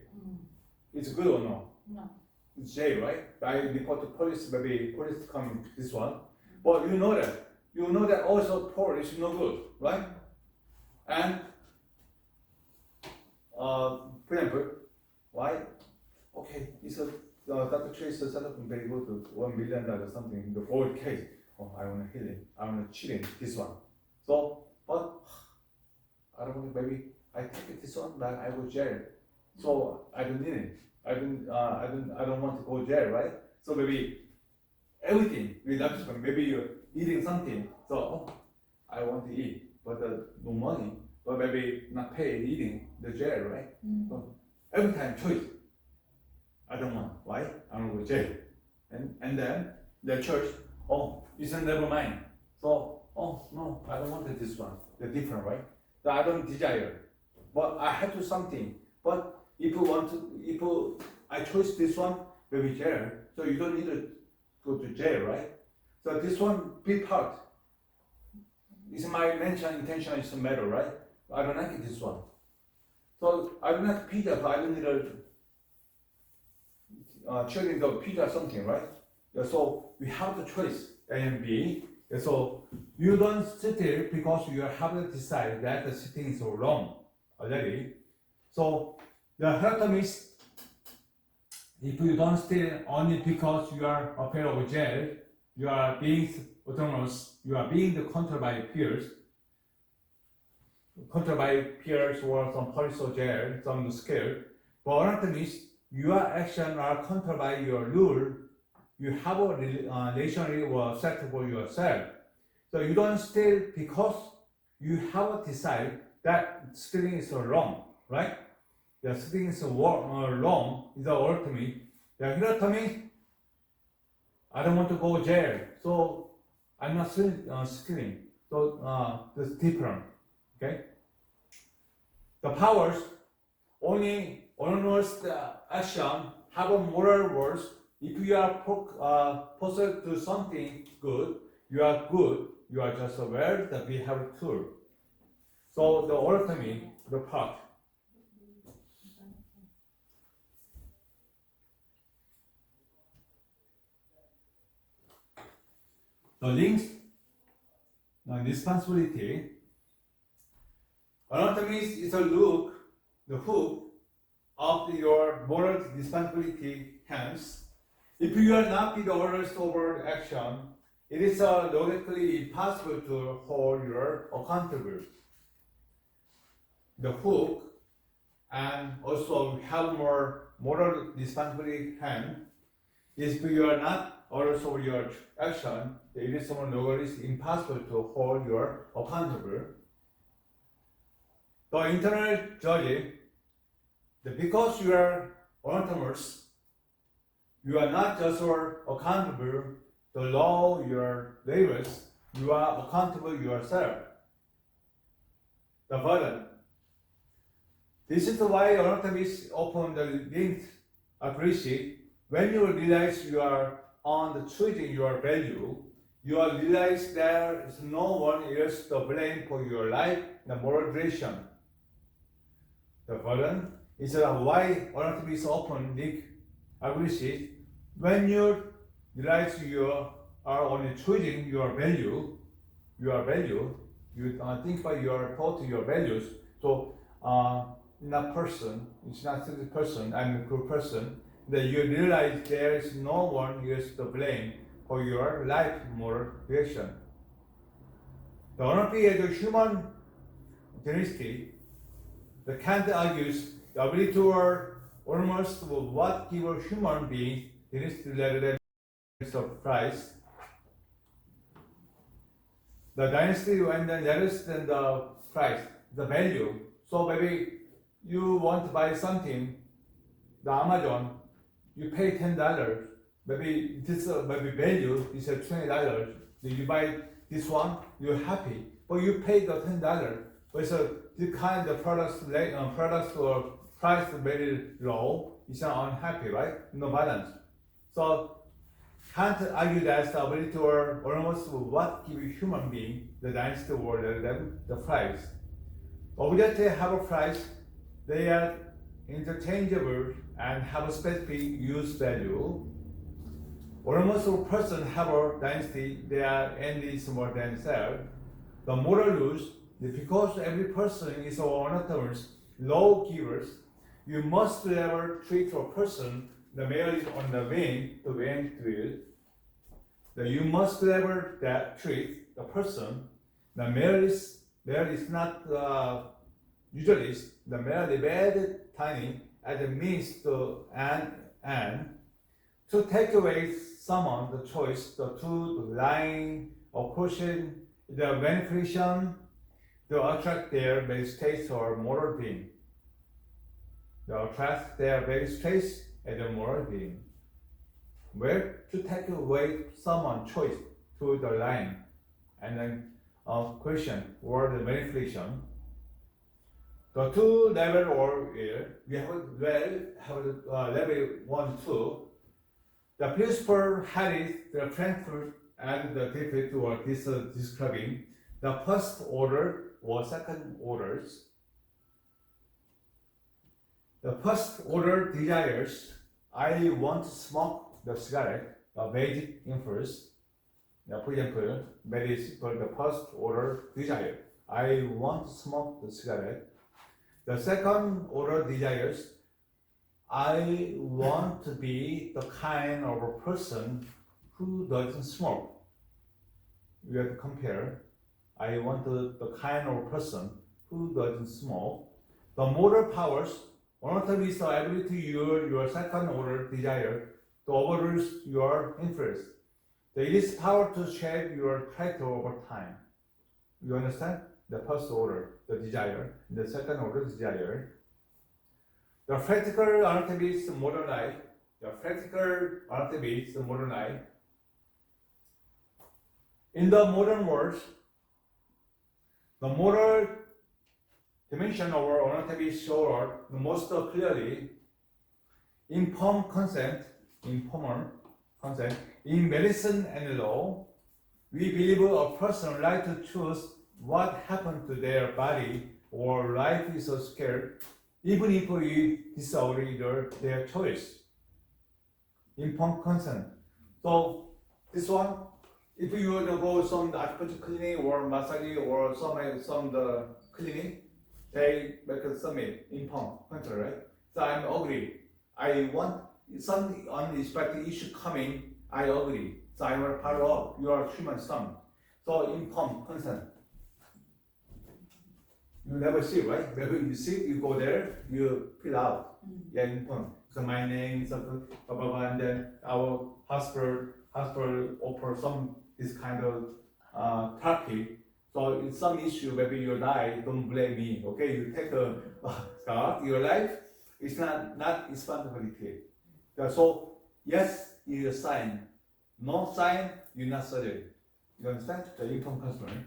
It's good or no? No. It's jail, right? I report to police. Maybe police come this one. But you know that. You know that also police is no good, right? And for example, why? Okay, it's a Dr. Choi's cell phone very good, $1 million or something. The gold case. Oh, I want to heal him. I want to cheat him. This one. So, but I don't want to. Maybe I take this one, but I go jail. So I don't need it. I don't want to go jail, right? So maybe everything with that. Maybe you're eating something. So I want to eat, but no money. But maybe not pay eating the jail, right? So every time choice. I don't want. Why? I want to go jail. And then the church. Oh, it's never mind. So, oh no, I don't want this one. The different, right? So I don't desire, but I have to something. But if you want to, if I choose this one, maybe jail. So you don't need to go to jail, right? So this one big part. Is my intention is a matter, right? I don't like this one. So I don't like pizza, but I don't need a children the pizza something, right? So we have the choice A and B. So you don't steal because you have to decide that the stealing is wrong already. So the hertom is if you don't steal only because you are afraid of jail, you are being autonomous, you are being controlled by peers or some police or jail, some scared. But hertom is your actions are controlled by your rule. You have a relationally or acceptable yourself. So you don't steal because you have to decide that stealing is wrong, right? The stealing is wrong is the ultimate. The ultimate, I don't want to go jail, so I'm not stealing. So that's different, okay? The powers only autonomous action have a moral worth. If you are possessed to something good, you are good. You are just aware that we have a tool. So the ultimate, the part. The links, the responsibility. Anatomy is a look, the hook of your moral responsibility. Hence, if you are not the owners over action, it is logically impossible to hold your accountable. The hook and also have more moral responsibility hand is if you are not owners over your action, it is logically impossible to hold your accountable. The internal judge, because you are autonomous, you are not just accountable to law your neighbors, you are accountable yourself. The burden. This is why autonomy is often the linked aggressive. When you realize you are on the choosing your value, you will realize there is no one else to blame for your life, the moral direction. The burden is why autonomy is often linked aggressive. When you realize you are only choosing your value, you think about your thought, your values. So, not person, it's not the person, I'm a good person. That you realize there is no one else to blame for your life moral reaction. The honesty as a human generosity, the Kant argues the ability to earn almost what give a human being dignity rather than of price. The dynasty and then less than the price, the value. So maybe you want to buy something, the Amazon, you pay $10. Maybe this maybe value is $20. You buy this one, you're happy, but you pay the $10. But so the kind of products or price very low, it's unhappy, right? No balance. So Kant argued that the ability to earn almost what give a human being the dynasty world rather than the price. Objects have a price, they are interchangeable and have a specific use value. Almost all persons have a dynasty, they are endless more than self. The moral rules, because every person is on terms, law givers, you must never treat a person the merely on the vain will. You must never treat the person the merely is not usually the merely bad tiny as a means to and to take away someone the choice to lying or caution the manipulation to attract their base taste or moral being. To attract their base taste as a moral being. Where to take away someone's choice to the lying and then question or the manipulation. The two level or we have level 1, 2. The principle Harris, the Frankfurt, and the defect were describing the first order or second orders. The first order desires, I want to smoke the cigarette, a basic inference. For example, very simple, the first order desire, I want to smoke the cigarette. The second order desires, I want to be the kind of a person who doesn't smoke. We have to compare. I want the kind of person who doesn't smoke. The moral powers, one of them is the ability to use your second order desire to overrule your interest. It is power to shape your character over time. You understand? The first order, the desire, the second order desire. The practical alternative is modern life. The practical alternative is modern life. In the modern world, the moral dimension of our alternative is shown the most clearly informal consent, in medicine and law. We believe a person right to choose what happened to their body or life is so scared, even if we disagree their choice. Informed consent. So this one, if you want to go some acupuncture clinic or massage or some the clinic, they make a submit informed consent, right? So I'm agree. I want some unexpected issue coming. I agree. So I will follow up your human son. So informed consent. You never see, right? Maybe you see, you go there, you fill out. Yeah, informed. So my name is blah, blah, blah, and then our hospital offer some this kind of therapy. So in some issue, maybe you die, don't blame me. Okay, you take a start your life. It's not responsibility. So yes, is a sign. No sign, you're not surgery. You understand? The informed consent.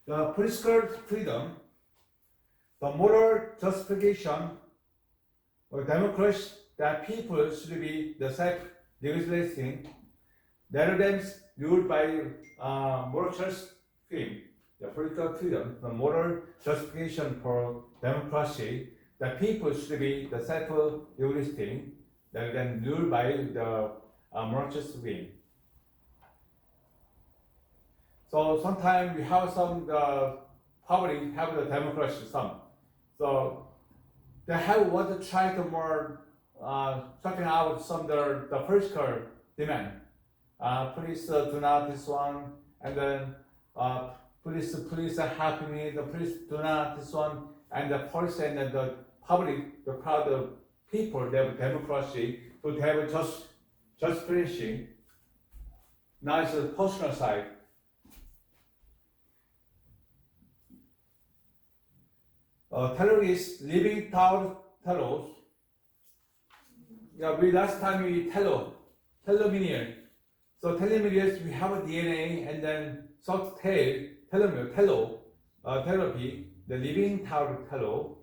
The political freedom, the moral justification or democracy that people should be the self-legislating rather than ruled by moral freedom. The political freedom, the moral justification for democracy, that people should be the self-legislating rather than ruled by the moral freedom. So sometimes we have some public have the democracy some. So they have want to try to more sorting out some the political demand. Please do not this one, and then please help me, please do not this one, and the person and the public, the crowd of people, they have democracy, to have just finishing. Now it's the personal side. Terrorists living telos. Yeah, last time we telomere. So telomeres, we have a DNA and then short tail, telomere, therapy, the living telo.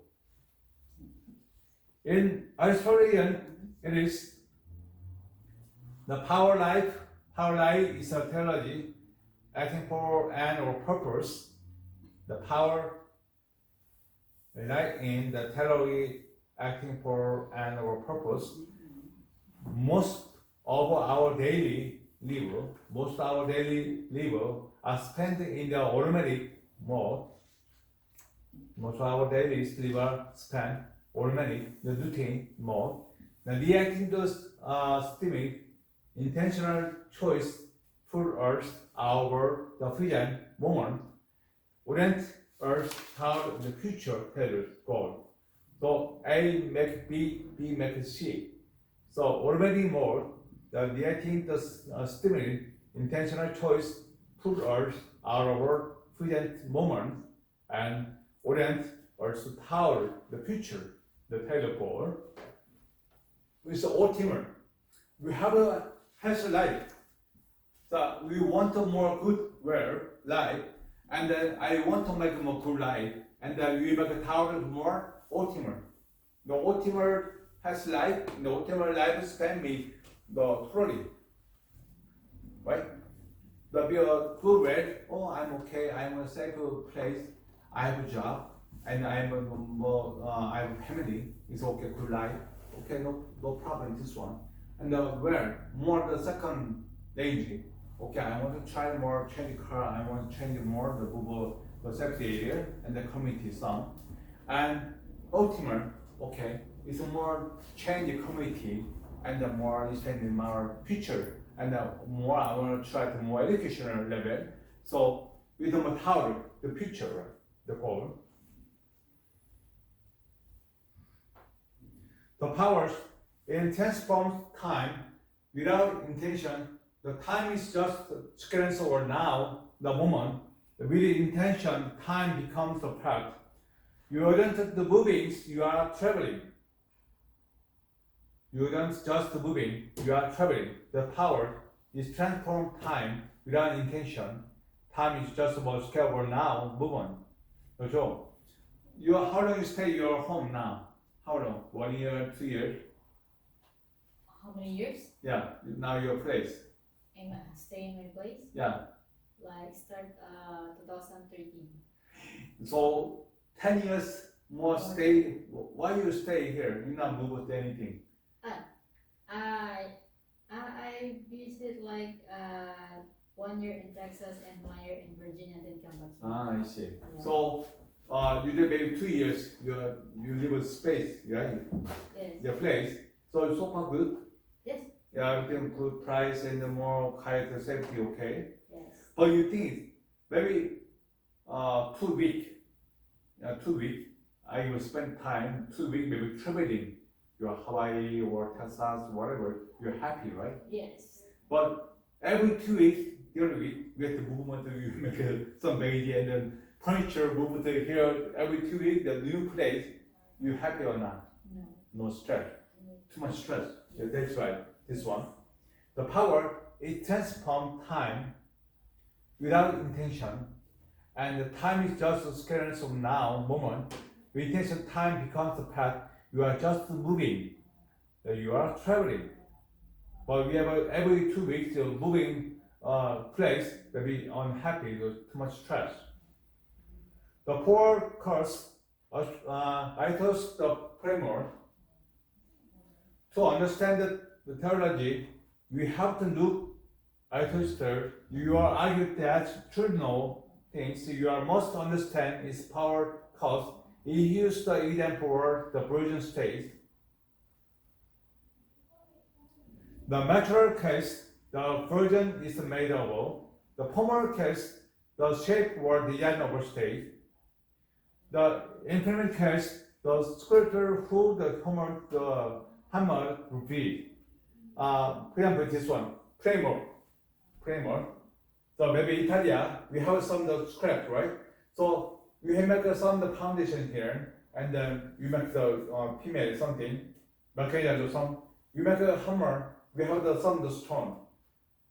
In Aristotelian, it is the power life. Power life is a theology acting for an or purpose. The power life in the theology acting for an or purpose. Most of our daily labor are spent in the automatic mode. Most of our daily labor spent automatic, the routine mode. Now, reacting to stimuli, intentional choice put us our the present moment, orient us how the future tells goal. So A make B, B make C. So already more, the reacting the stimuli, intentional choice put us our present moment and orient us toward the future, the Taylor goal. With the ultimate, we have a healthy life. So we want a more good life, and then I want to make a more good life, and then we make a toward more ultimate. The ultimate has life, the ultimate life spend me the trolley, right? The be a good way. Oh, I'm okay. I'm in a safe place. I have a job, and I have a family. It's okay, good life. Okay, no problem. This one, and where more the second range. Okay, I want to try more change car. I want to change more the Google the safety area and the community some, and ultimate. Okay, it's a more change the community and the more spend in our future and the more I want to try to more educational level. So we don't how the future, the goal. The powers in transforms time without intention. The time is just seconds or now, the moment. With intention, time becomes a part. You aren't the movings, you are traveling. You aren't just moving, you are traveling. The power is transform time without intention. Time is just about scale now, movement. 그렇죠? How long you stay your home now? How long? 1 year, 2 years? How many years? Yeah, now your place. I'm staying in my place. Yeah. Like start 2013. So 10 years more stay. Why you stay here? You not move with anything. I visit like 1 year in Texas and 1 year in Virginia, then come back. I see. Yeah. So you did maybe 2 years. You live with space, right? Yes. Your place. So far good. Yes. Yeah, everything good price and the more quiet safety, okay. Yes. But you think maybe 2 weeks. 2 weeks. I will spend time 2 weeks maybe traveling. You're Hawaii or Texas, whatever. You're happy, right? Yes. But every 2 weeks, the other week, we have to movement. You make some baby and then furniture movement here. Every 2 weeks, the new place. You happy or not? No. No stress. No. Too much stress. Yeah, that's right. This one. The power is transform time without intention, and the time is just a scarce of now moment. With intention, time becomes a path. You are just moving. You are traveling. But we have every 2 weeks moving place, maybe unhappy, too much stress. The four curse, I told the framework. To understand the theology, we have to look at history. You are argued that should know things you are must understand is power cause. He used the example the virgin state. The natural case, the virgin is made of. The former case, the shape or design of a state. The implement case, the sculptor who the hammer would be. For example, this one, framework. So maybe Italia, we have some the scrap, right? So we make some the foundation here, and then we make the female something, material some. We make a hammer, we have the some the stone,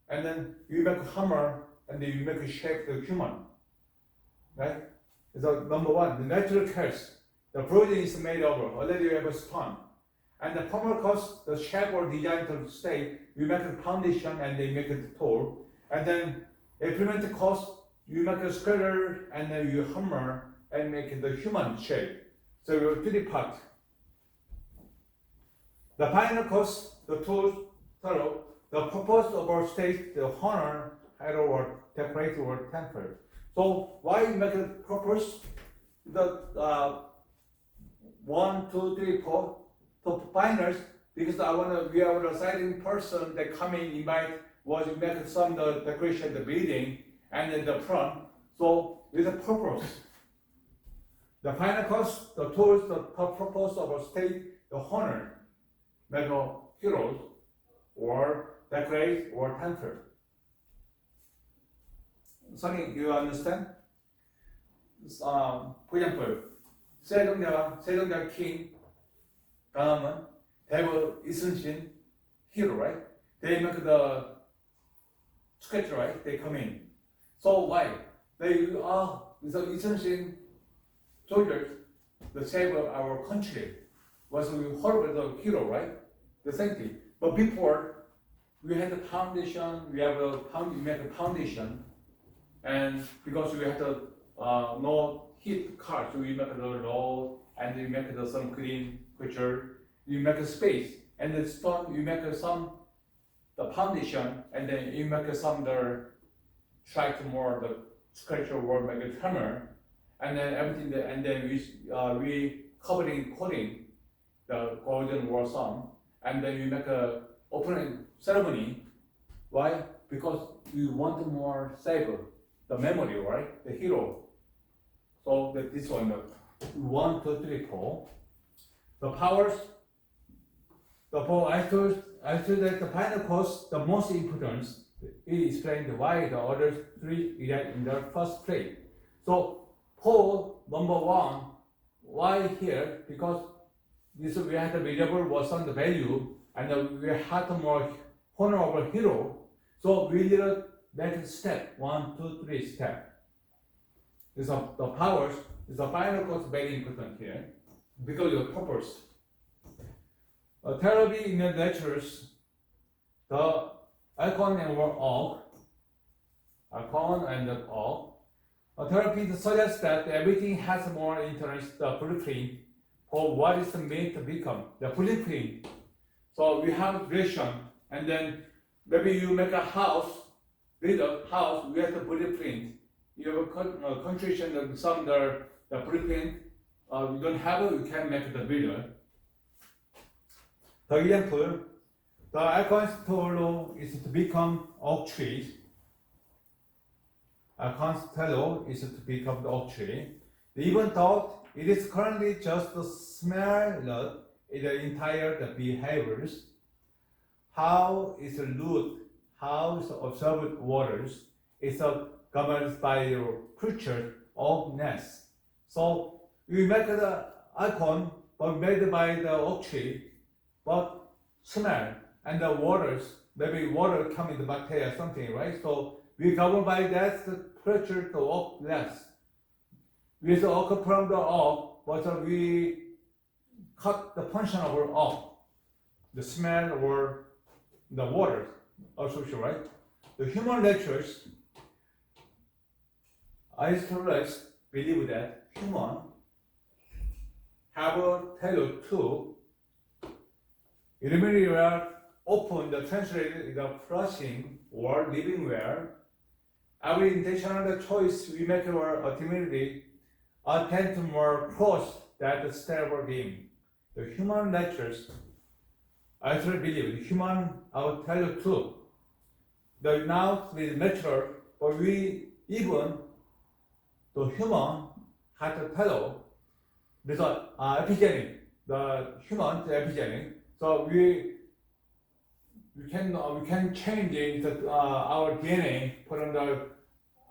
and then we make a hammer, and then we make a shape the human, right? So number one, the natural case, the building is made over, already we have a stone. And the former cause, the shape or design to stay, we make a foundation and they make it tall. And then implement cost, you make a square and then you hammer and make the human shape. So you have three parts. The final cost, the tools, thorough, the purpose of our state, the honor, hero or decorate or temper. So why make a purpose? The 1, 2, 3, 4. So finals, because we are a deciding person that coming invite was make some the decoration, the building, and then the front. So with a purpose. The final cost, the tools, the purpose of a state, the honor, make a heroes, or decorate, or temper. Sonny, you understand? For example, 세종대왕 king, 다음은 대부 이순신 hero, right? They make the sketch, right? They come in. So why? They are so 이순신 soldiers, the save our country, was we heard the hero, right? The same thing. But before we had the foundation, we make a foundation, and because we had the no heat car, so we make the road and we make some green picture. You make a space, and the stone you make some the foundation, and then you make some the try to more the sculpture work make a hammer, and then everything and then we coating the golden war song, and then we make a opening ceremony. Why? Because we want to more save the memory, right? The hero. So that this one, 1, 2, 3, 4. The powers. The four I told that the final cost, the most importance, it explained why the other three react in the first place. So for number one, why here? Because this we had the variable was on the value, and we had more honor of a hero. So we need to make a step 1, 2, 3 step. So the powers is the final cost very important here because of the purpose. Therapy in the natures, the icon and org, therapy suggests that everything has more interest, the blueprint for what is meant to become, the blueprint. So we have vision, and then maybe you make a house, build a house, we have the blueprint. You have a contribution of some the blueprint, you don't have it, you can make the builder. The example, the icon stolo is to become oak tree. Icon stolo is to become the oak tree. Even though it is currently just a small in the entire the behaviors, how is the root, how is observed waters, is governed by your creature of nest. So we make the icon, but made by the oak tree, but smell and the waters, maybe water come in the bacteria something, right? So we govern by that the pressure to oak nest. With the oak from the oak, but we cut the function of our oak, the smell or the water also, right? The human natures, Aristotelians believe that human have a tailor too. Eliminate where open the translated the flushing or living where every intentional choice we make our ultimately attend to more cross that the stable being. The human natures, I truly believe the human our tailor too. The now with natural, but we even the human had to tell this epigenic, the human to epigenic. So we can change it, our DNA from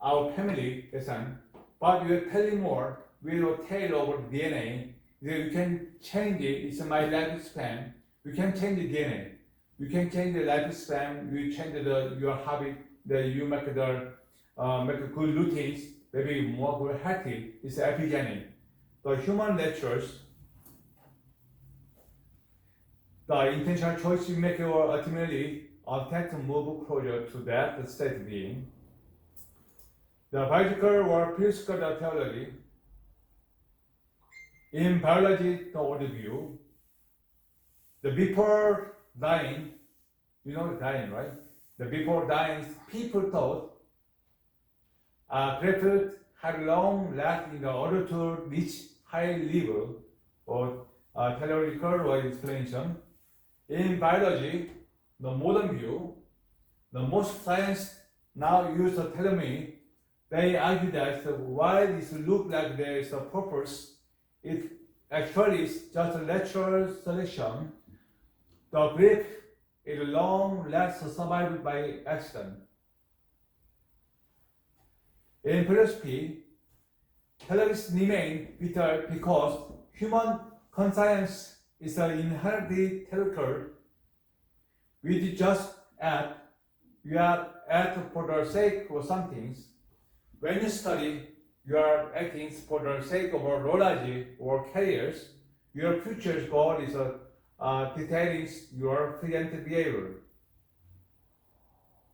our family descent, but we are telling more. We will tell over the DNA. We can change it. It's my lifespan. We can change the DNA. You can change the lifespan. You change your habit. You make make a good routines. Maybe more good healthy. It's epigenic. The human natures. The intentional choice you make will ultimately attempt to move closer to that state being. The biological or physical theology. In biology, the old view, the before dying, you know dying, right? The before dying, people thought grapes had long lasting in order to reach high level or theological or explanation. In biology, the modern view, the most science now use the telomere. They argue that why this look like there is a purpose, it actually is just a natural selection. The grape is long last survived by accident. In philosophy, theologies remain vital because human conscience is inherently theoretical. We just act, we are act for the sake of some things. When you study, you are acting for the sake of knowledge or careers. Your future goal is detailing your present behavior.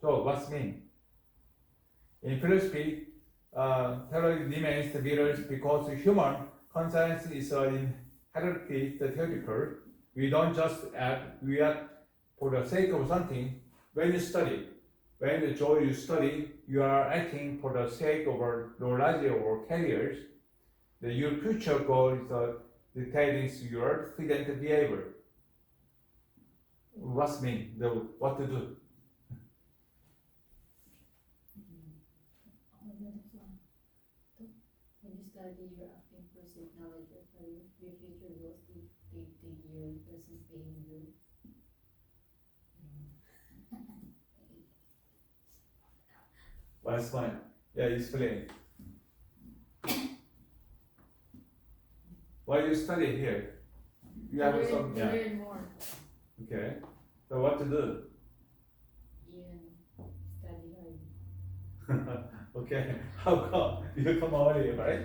So what's mean? In philosophy, theology remains the mirrors because human conscience is inherently theoretical. We don't just act, we act for the sake of something. When you study, when you study, you are acting for the sake of knowledge or careers. Your future goal is detailing your present behavior. What's mean? What to do? When you study, you're acting for safe knowledge or career. Your future goals dictate your present behavior. What's fine? Yeah, explain. Why you study here? You have some. Yeah. Learn more. Okay. So what to do? Even study hard. Okay. How come you come early, right?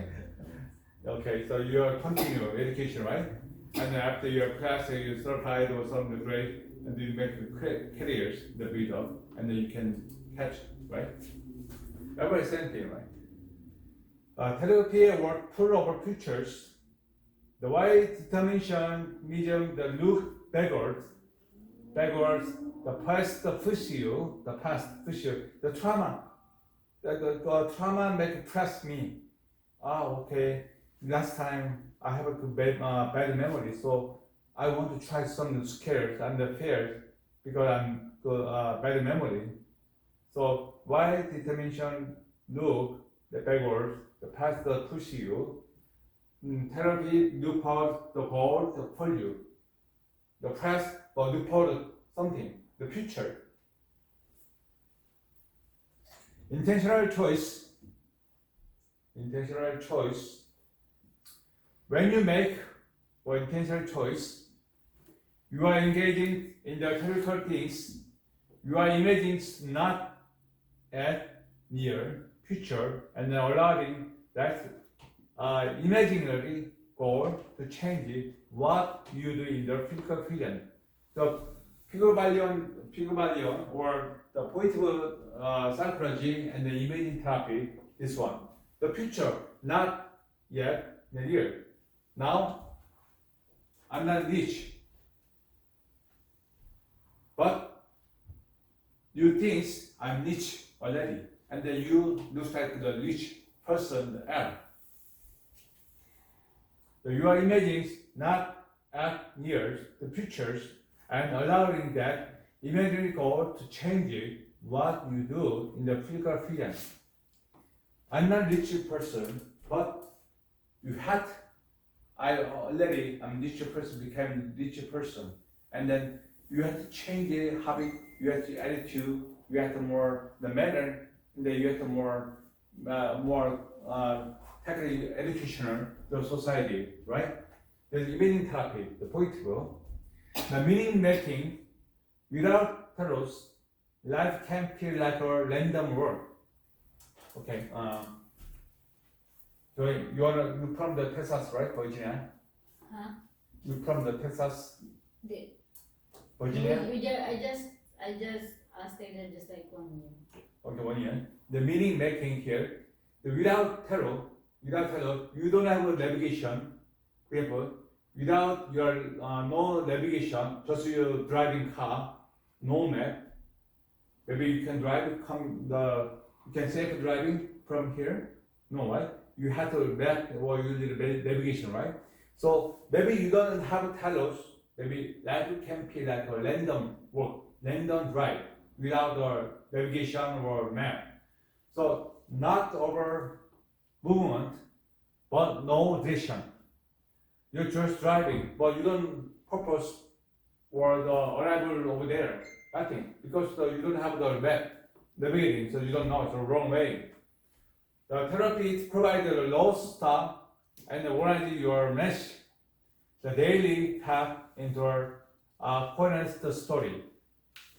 Okay. So you are continue education, right? And then after your class, you certified or some grade, and you make careers the build up, and then you can catch, right? Every same thing, right? Therapy work full of futures. The why determinism, the look backwards, the past push you, the trauma, the trauma make trust me. Okay, last time I have a bad memory, so I want to try something scared and feared because I'm bad memory. So why determination look the backwards, the past push you. Therapy look for the goal to pull you. The past or look for something, the future. Intentional choice. When you make an intentional choice, you are engaging in the theoretical things. You are imagining not at near future and allowing that imaginary goal to change what you do in the physical present. The Pygmalion or the positive psychology and the imaging therapy, this one. The future, not yet near. Now, I'm not rich, but you think I'm rich already, and then you look like the rich person am. So you are imagining not at near the futures and allowing that imaginary goal to change what you do in the physical present. I'm not rich person, but you had, I'm richer person, became richer person, and then you have to change the habit, you have to attitude, you have to more the manner, and then you have to more technically educational the society, right? The meaning therapy, the point the meaning making without telos, life can feel like a random world. Okay, Joy, you from the Texas, right, Virginia? Huh? You from the Texas, The, Virginia? I just stayed there just like 1 year. Okay, 1 year. The meaning making here, without terror, you don't have a navigation. Example, without your no navigation, just your driving car, no map. Maybe you can drive, you can safe driving from here. No, right? You have to map or you need navigation, right? So maybe you don't have telos. Maybe life can be like a random walk, random drive without a navigation or map. So not over movement, but no direction. You're just driving, but you don't purpose or the arrival over there. Nothing, because you don't have the map navigating, so you don't know it's the wrong way. The therapy provides a low stop and organize your mesh, the daily path into a coherent story.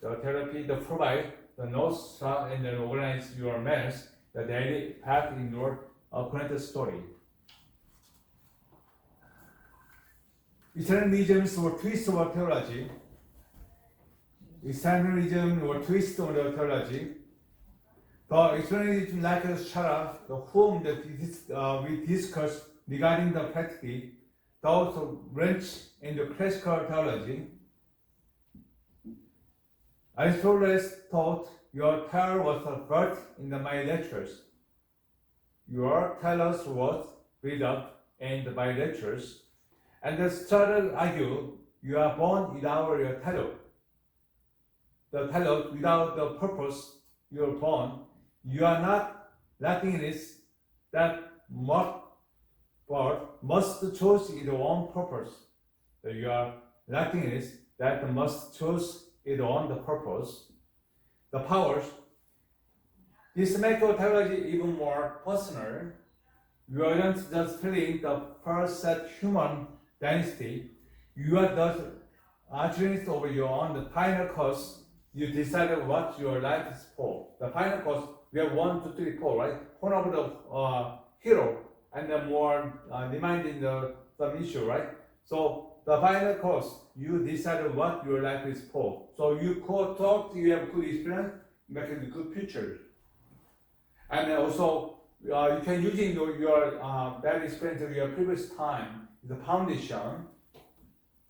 The therapy provide the low stop and organize your mesh, the daily path in your coherent story. Extremisms or twist of theology. Extremism or twist of the theology. The extremism like a Shara, the whom we discussed regarding the practice, those branch in the classical theology. Aristotle taught your tale was a birth in my lectures. Your telos was read up in my lectures. And the started argue, you are born without your telos. The telos, without the purpose, you are born. You are not Latinist that must choose its own purpose. So you are Latinist that must choose its own the purpose. The powers. This makes theology even more personal. You are not just feeling the first set human dynasty. You are thus arguing over your own the final course. You decided what your life is for. The final course, we have 1, 2, 3, 4, right? One of the hero and the more reminding some issue, right? So the final course, you decided what your life is for. So you talk, you have good experience, making good future. And also, you can using your bad experience of your previous time, the foundation.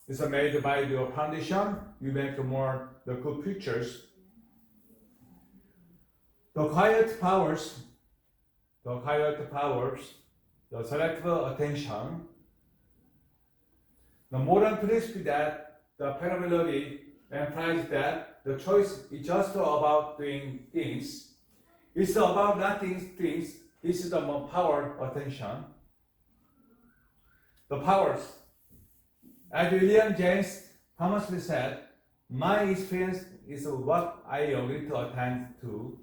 It's made by your foundation. You make the good pictures. The quiet powers, the selective attention. The modern philosophy that the phenomenology implies that the choice is just about doing things. It's about not doing things. This is the more power attention. The powers. As William James famously said, my experience is what I agree to attend to.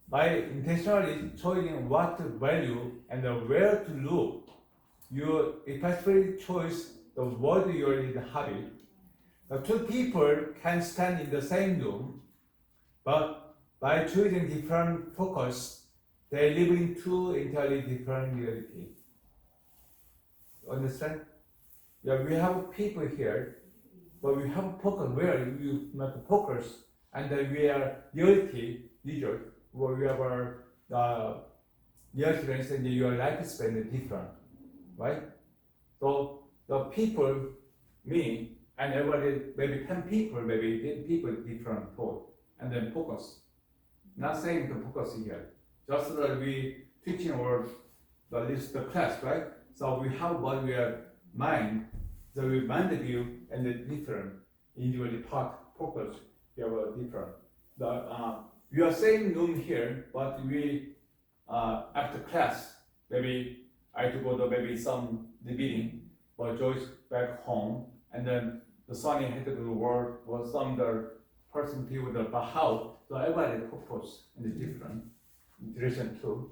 By intentionally choosing what to value and where to look, you effectively choose the word you are in the habit. The two people can stand in the same room, but by choosing different focus, they live in two entirely different reality. Understand? Yeah, we have people here, but we have focus where you make focus, and then we are reality, result, where we have our experience and your lifespan is different, right? So the people, me, and everybody, maybe 10 people, maybe 10 people different thought, and then focus. Not saying to focus here, just that we teaching or at least the class, right? So we have what we are mind, so we mind view and the different individual part focus. We have a different. We are same room here, but we after class maybe I had to go to maybe some the meeting, but Joy's back home, and then the Sonny had to go to work, or some other person to with the house. So everybody purpose in the different direction too.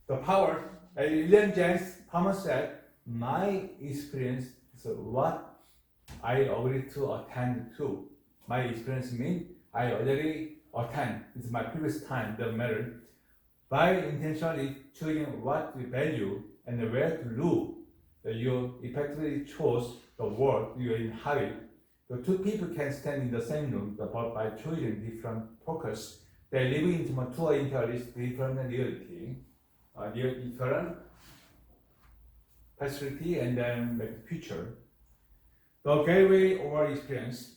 The power, as William James Palmer said, my experience is what I agree to attend to. My experience means I already attend. It's my previous time that matter. By intentionally choosing what you value and where to look, that you effectively chose the world you inhabit. The two people can stand in the same room, but by choosing different focus, they live into two entirely different reality, different facility, and then the future. The gateway over experience.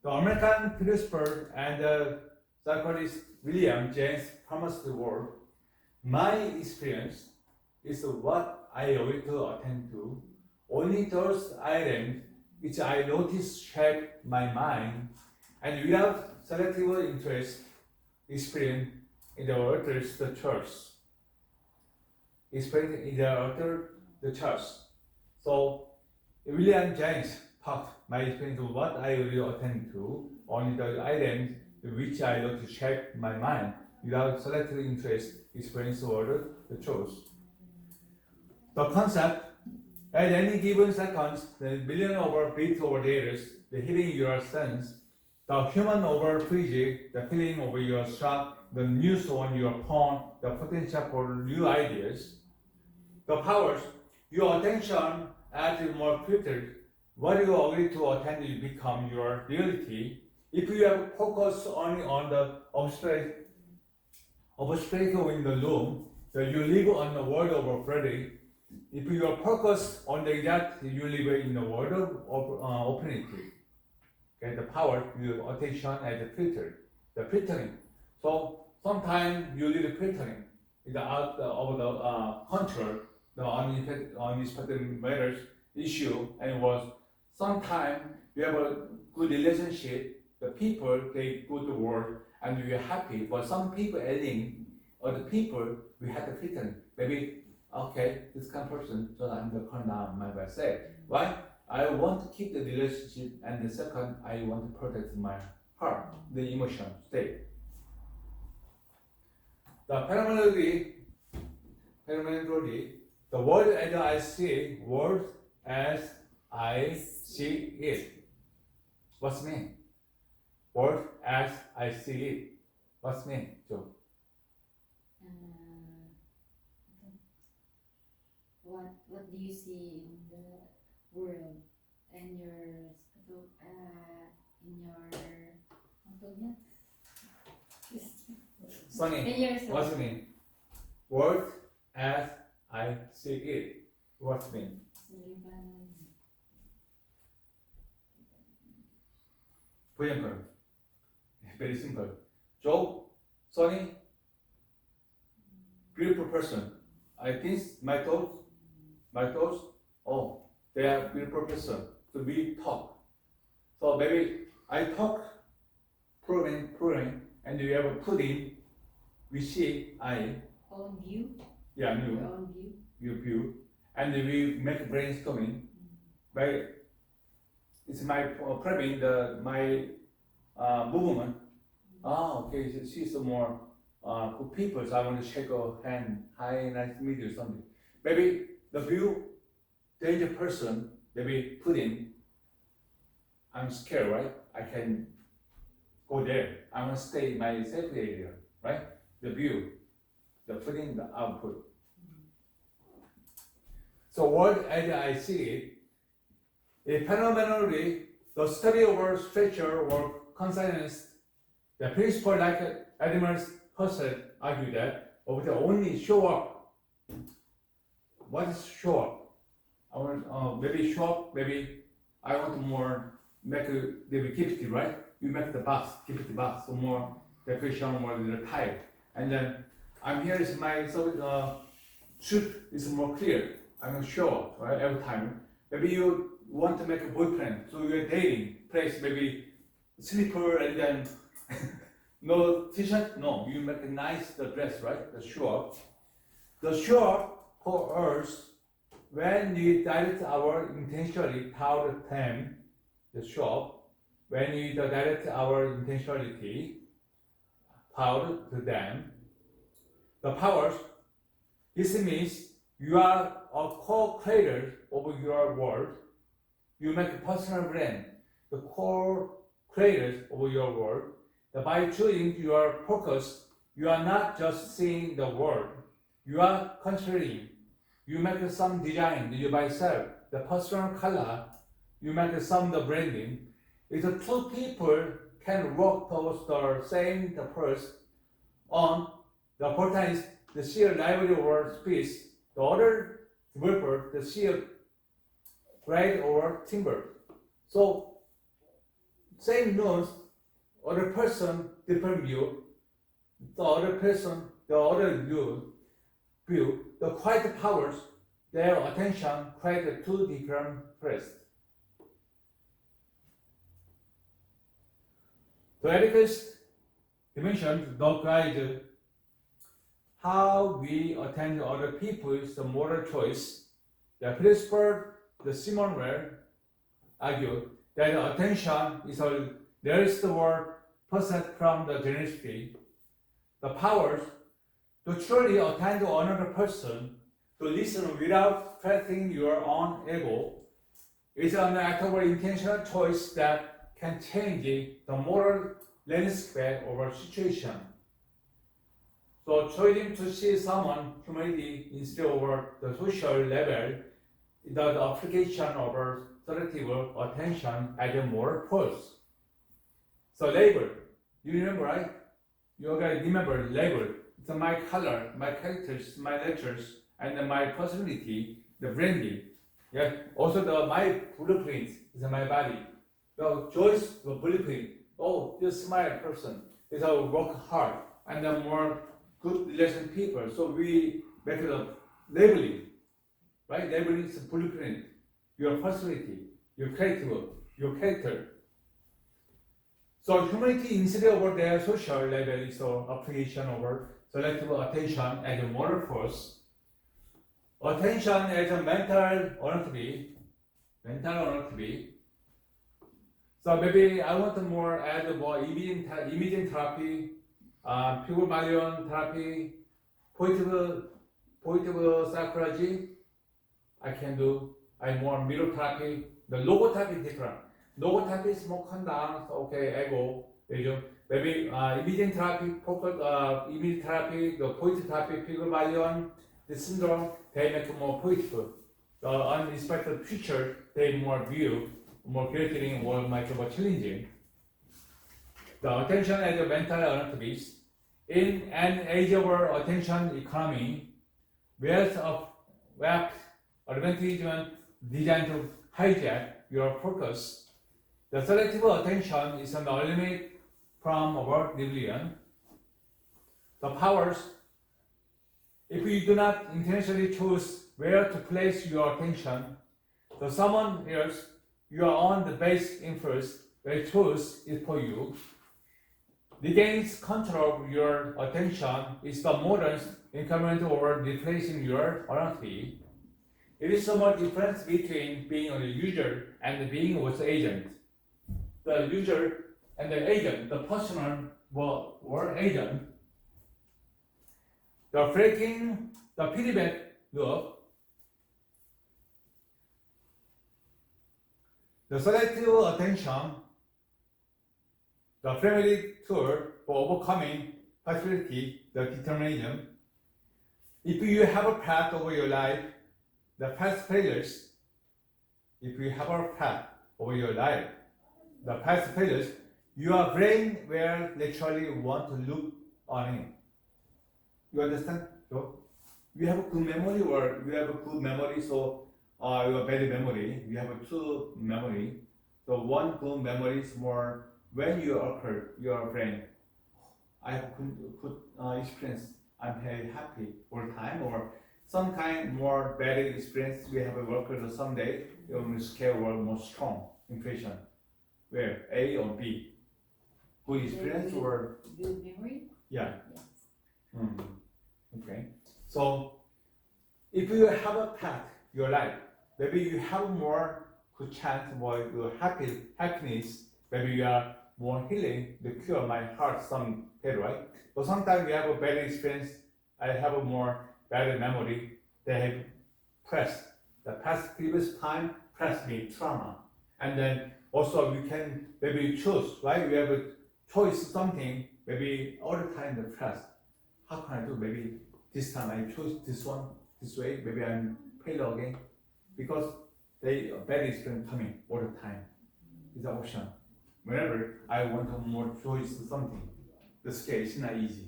The American philosopher and psychologist William James Thomas word, my experience is what I agree to attend to. Only those items which I notice shape my mind, and without selective interest, experience in the author's the church. Experience in the author the church. So William James talked my experience of what I will attend to, only the items which I notice shape my mind, without selective interest, experience or the choice. The concept, at any given second, the million over bits over data, the hearing your sense, the human over physics, the feeling over your shock, the news on your phone, the potential for new ideas, the powers, your attention as more filtered, what you agree to attend will become your reality. If you have focused only on the obstacle in the room, then you live on the world of opportunity. If you are focused on the exact, you live in the world of opportunity. Okay, the power, your attention as a filter, the filtering. So sometimes you need filtering in the out of the control, the unexpected matters issue, and was sometimes you have a good relationship, the people they go to work and you're happy, but some people adding other people we have to filtering. Maybe okay, this kind of person, so I'm the calm down myself. Why? I want to keep the relationship, and the second, I want to protect my heart, the emotion state. The phenomenology, the world as I see, world as I see it. What's mean? World as I see it. What's mean, Joe? What do you see in the world and your Sonny, what's it mean? World as I see it. What's it mean? For example, very simple. Joe, Sonny, beautiful person. I think my thoughts, oh, they are beautiful person. So we talk. So maybe I talk, proving, and you have a pudding, we see I. Own view? Yeah, Your own view? Your view. And we make brainstorming. By, it's my probing my movement. Okay, she's some more good people, so I want to shake her hand. Hi, nice to meet you, something. Maybe the view, danger person, maybe put in, I'm scared, right? I can go there. I want to stay in my safe area, right? The view, the putting, the output. So what as I see it, phenomenally, the study over structure or consciousness, the principle like Admiral's Husserl argue that of the only show up. What is show up? I want maybe show up, maybe I want to more make maybe keep it, right? You make the box, keep it the box, so more decoration, more the type. And then I'm here is my truth is more clear. I'm gonna show up, right? Every time. Maybe you want to make a boyfriend, so you're dating place, maybe slipper and then no t-shirt, no, you make a nice dress, right? The show up. The show up for us when we direct our intentionality toward them, the shop, when we direct our intentionality toward to them, the powers, this means you are a co-creator of your world. You make a personal brand, the core creators of your world. By choosing your focus, you are not just seeing the world, you are considering. You make some design you by yourself, the personal color, you make some the branding. If the two people can work towards the same purpose on the important is the sheer lively over space, the other developer, the sheer grade over timber. So same notes, other person, different view, the other person, the other view, the quiet powers, their attention create two different first. The ethicist dimension, the guide how we attend other people's moral choice. The philosopher, the Simon Weil, argued that attention is a rarest word possessed from the generosity. The powers to truly attend to another person, to listen without threatening your own ego, is an act of intentional choice that can change the moral landscape of a situation. So choosing to see someone humanity instead of the social level, the application of a selective attention as a moral force. So label, you remember, right? You guys remember label. It's my color, my characters, my lectures, and my personality, the branding. Yeah. Also my blueprint is my body. The Joyce, the blueprint. Oh, this smart person is a work hard and the more good relation people. So we make it a labeling, right? Labeling is a blueprint. Your personality, your character. So humanity instead of their social level is an application of selective attention as a moral force. Attention as a mental anatomy. So maybe I want to more add more imaging therapy, Pygmalion therapy, positive psychology. I can do. I'm more middle therapy. The logotherapy is different. Logotherapy is more calm down. So okay, ego. Maybe imaging therapy, image therapy, the positive therapy, Pygmalion, the syndrome, they make more positive. The unexpected future, they more view, more creating, more much more challenging. The attention as a mental anatomy. In an age of attention economy, wealth of wealth advertisement designed to hijack your focus. The selective attention is an element from our rebellion. The powers, if you do not intentionally choose where to place your attention, so someone else, you are on the base influence, will choose it for you. Regains control of your attention is the modern incumbent over replacing your anatomy. It is so much difference between being a user and being an agent. The user and the agent, the personal or agent, the breaking the feedback loop, the selective attention, the primary tool for overcoming possibility, the determinism. If you have a path over your life, the past failures, if you have a path over your life, the past failures, your brain will literally want to look on it. You understand? So you have a good memory or you have a good memory, so you have bad memory. You have a two memory. So one good memory is more when you occur your brain. I have good experience. I'm very happy all the time, or some kind more bad experience. We have a worker someday. Your scale will more strong impression. Where A or B? Good experience or good memory? yeah. Yes. Okay. So if you have a pet, your life, maybe you have more good chance, more happiness, maybe you are more healing, the cure my heart some pain, right? But sometimes we have a bad experience, I have a more bad memory, they have pressed, the past previous time pressed me, trauma. And then also we can maybe choose, right? We have a choice something, maybe all the time the press. How can I do? Maybe this time I choose this one, this way, maybe I'm fail again. Because they bad experience coming all the time. It's an option. Whenever I want to more choice something, the scale is not easy.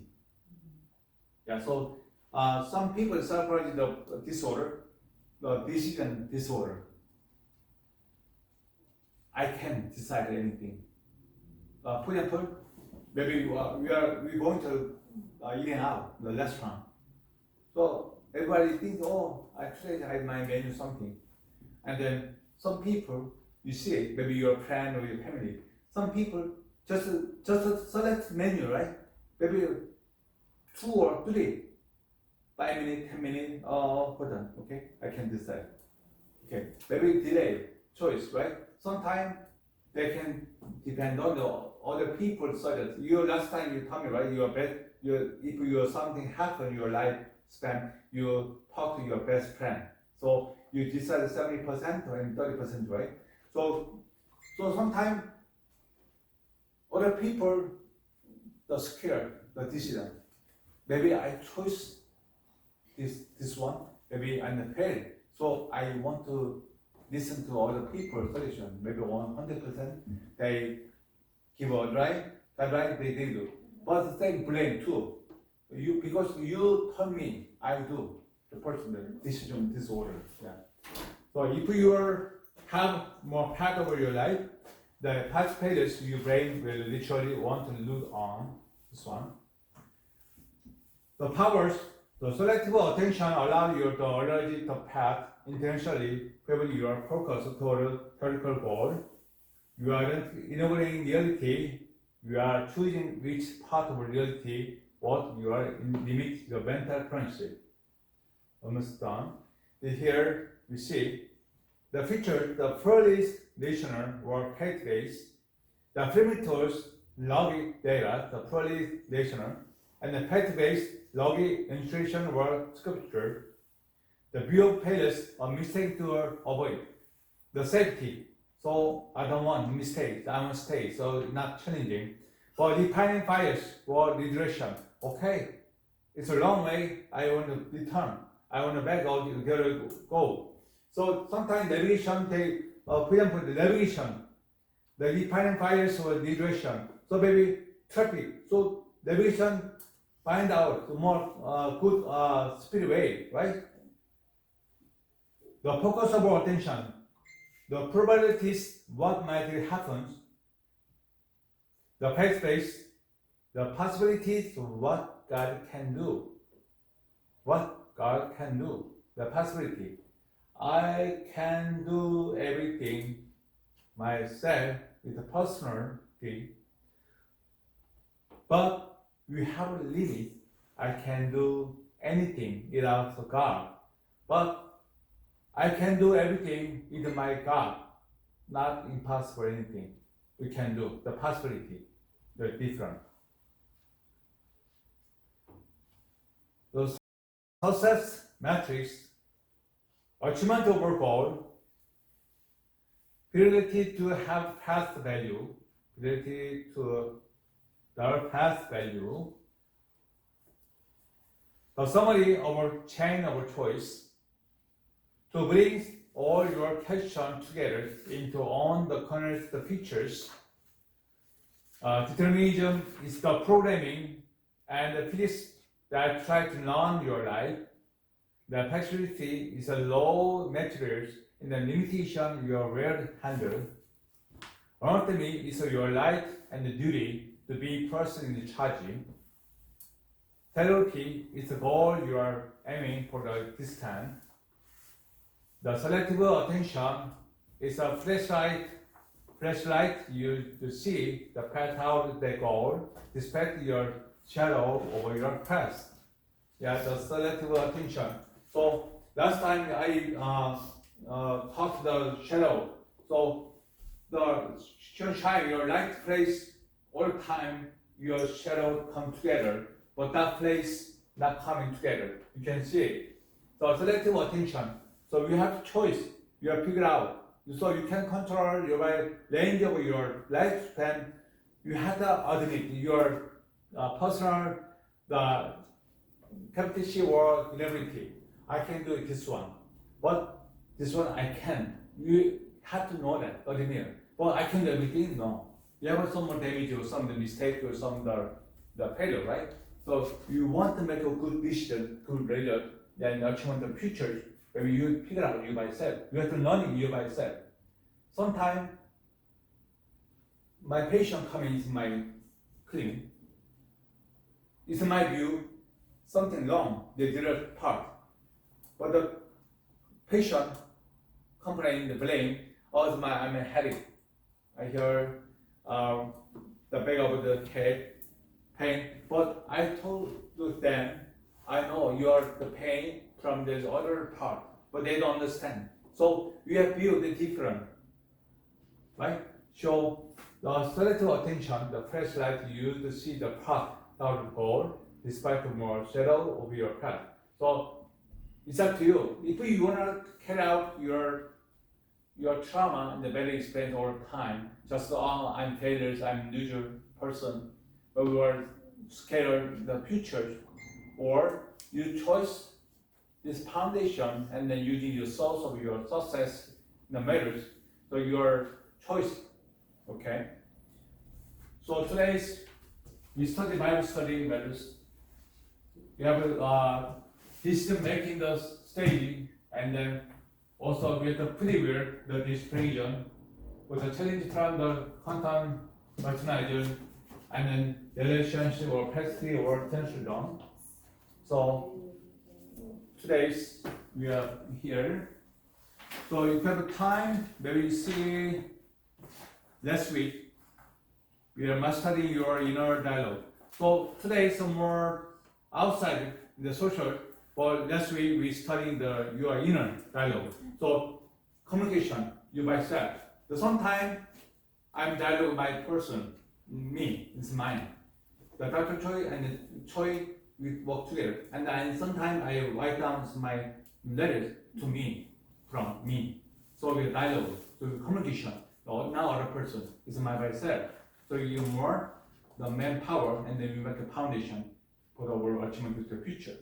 Yeah, so some people suffer the disorder, the decision disorder. I can't decide anything. For example, maybe we're going to eating out the restaurant. So everybody thinks, oh, actually I might menu something. And then some people, you see it, maybe your friend or your family. Some people just select menu, right? Maybe 2 or 3, 5 minutes, 10 minutes. Oh, hold on, okay, I can decide. Okay, maybe delay choice, right? Sometimes they can depend on the other people suggest. You last time you told me, right? If something happen in your lifespan, you talk to your best friend. So you decide 70% and 30%, right? So sometimes other people the scared the decision. Maybe I choose this one. Maybe I'm fail. So I want to listen to other people's solution. Maybe 100% they give a right, that right they do. But the same blame too. Because you told me I do the person the decision disorder. Yeah. So if you have more part of your life, the past pages your brain will literally want to look on this one. The powers, the selective attention allow you to allergy the path intentionally when you are focused toward vertical goal. You aren't inaugurating reality, you are choosing which part of reality what you are in limit your mental friendship. Almost done. Here we see the feature, the earliest listener or pathways, the primitives logic data, the earliest listener, and the pathways logic illustration or sculpture. The view of palace a mistake to avoid. The safety. So I don't want mistakes, I want to stay, so not challenging. For defining bias or redirection, okay, it's a long way, I want to return. I want to back out, you gotta go. So sometimes navigation, for example, the navigation, the defining bias or redirection. So maybe traffic. So navigation find out the more good speed way, right? The focus of our attention, the probabilities, what might happen, the past space, the possibilities of what God can do. What God can do, the possibility. I can do everything myself with a personal thing, but we have a limit. I can do anything without God, but I can do everything with my God. Not impossible anything. We can do the possibility. They're different. Those success metrics, achievement over goal, ability to have past value, ability to the past value, the summary of our chain of choice, to bring all your questions together into on the corners the features. Determinism is the programming and the physics that try to learn your life. The flexibility is a low materials in the limitation your world handle. Autonomy is your right and the duty to be person in charge. Therapy is the goal you are aiming for this time. The selective attention is a flashlight you to see the path how they go, despite your shadow over your past. Yeah, the selective attention. So last time I talked the shadow. So the shine, your light place all the time, your shadow come together, but that place not coming together. You can see it. So selective attention. So you have choice. You have figured out. So you can control your range of your lifespan. You have to admit your personal the capacity or ability. I can do this one, but this one I can. You have to know that, admit. But I can do everything. No, you have some damage or some mistake or some the failure, right? So you want to make a good decision, good result, then achieve the future. Maybe you figure out you by yourself. You have to learn you by yourself. Sometimes my patient coming into my clinic. It's in my view something wrong. They did a part, but the patient complain, the blame, oh, I'm a headache. I hear the back of the head pain, but I told them, I know you are the pain from this other part, but they don't understand. So you have viewed the different, right? So the selective attention, the flashlight used to see the path down the goal, despite the more shadow of your path. So it's up to you. If you want to carry out your trauma and the bad experience all the time, just I'm failures, I'm loser person, but we are scared the future, or you choose this foundation and then using your source of your success in the matters. So your choice, okay? So today's we study Bible study matters. We have decision making the stage, and then also we have to prepare the dispersion with the challenge from the content merchandiser, and then relationship or capacity or tension down. So today's we are here. So if you have time, maybe you see last week we are mastering your inner dialogue. So today some more outside the social, but last week we studying your inner dialogue. So communication, you by self. So sometimes I'm dialogue by person, me, it's mine. The Dr. Choi and the Choi we work together, and then sometimes I write down my letters to me, from me. So we dialogue, so communication. So now other person is my myself. So you more the manpower, and then we make a foundation for our achievement of the future.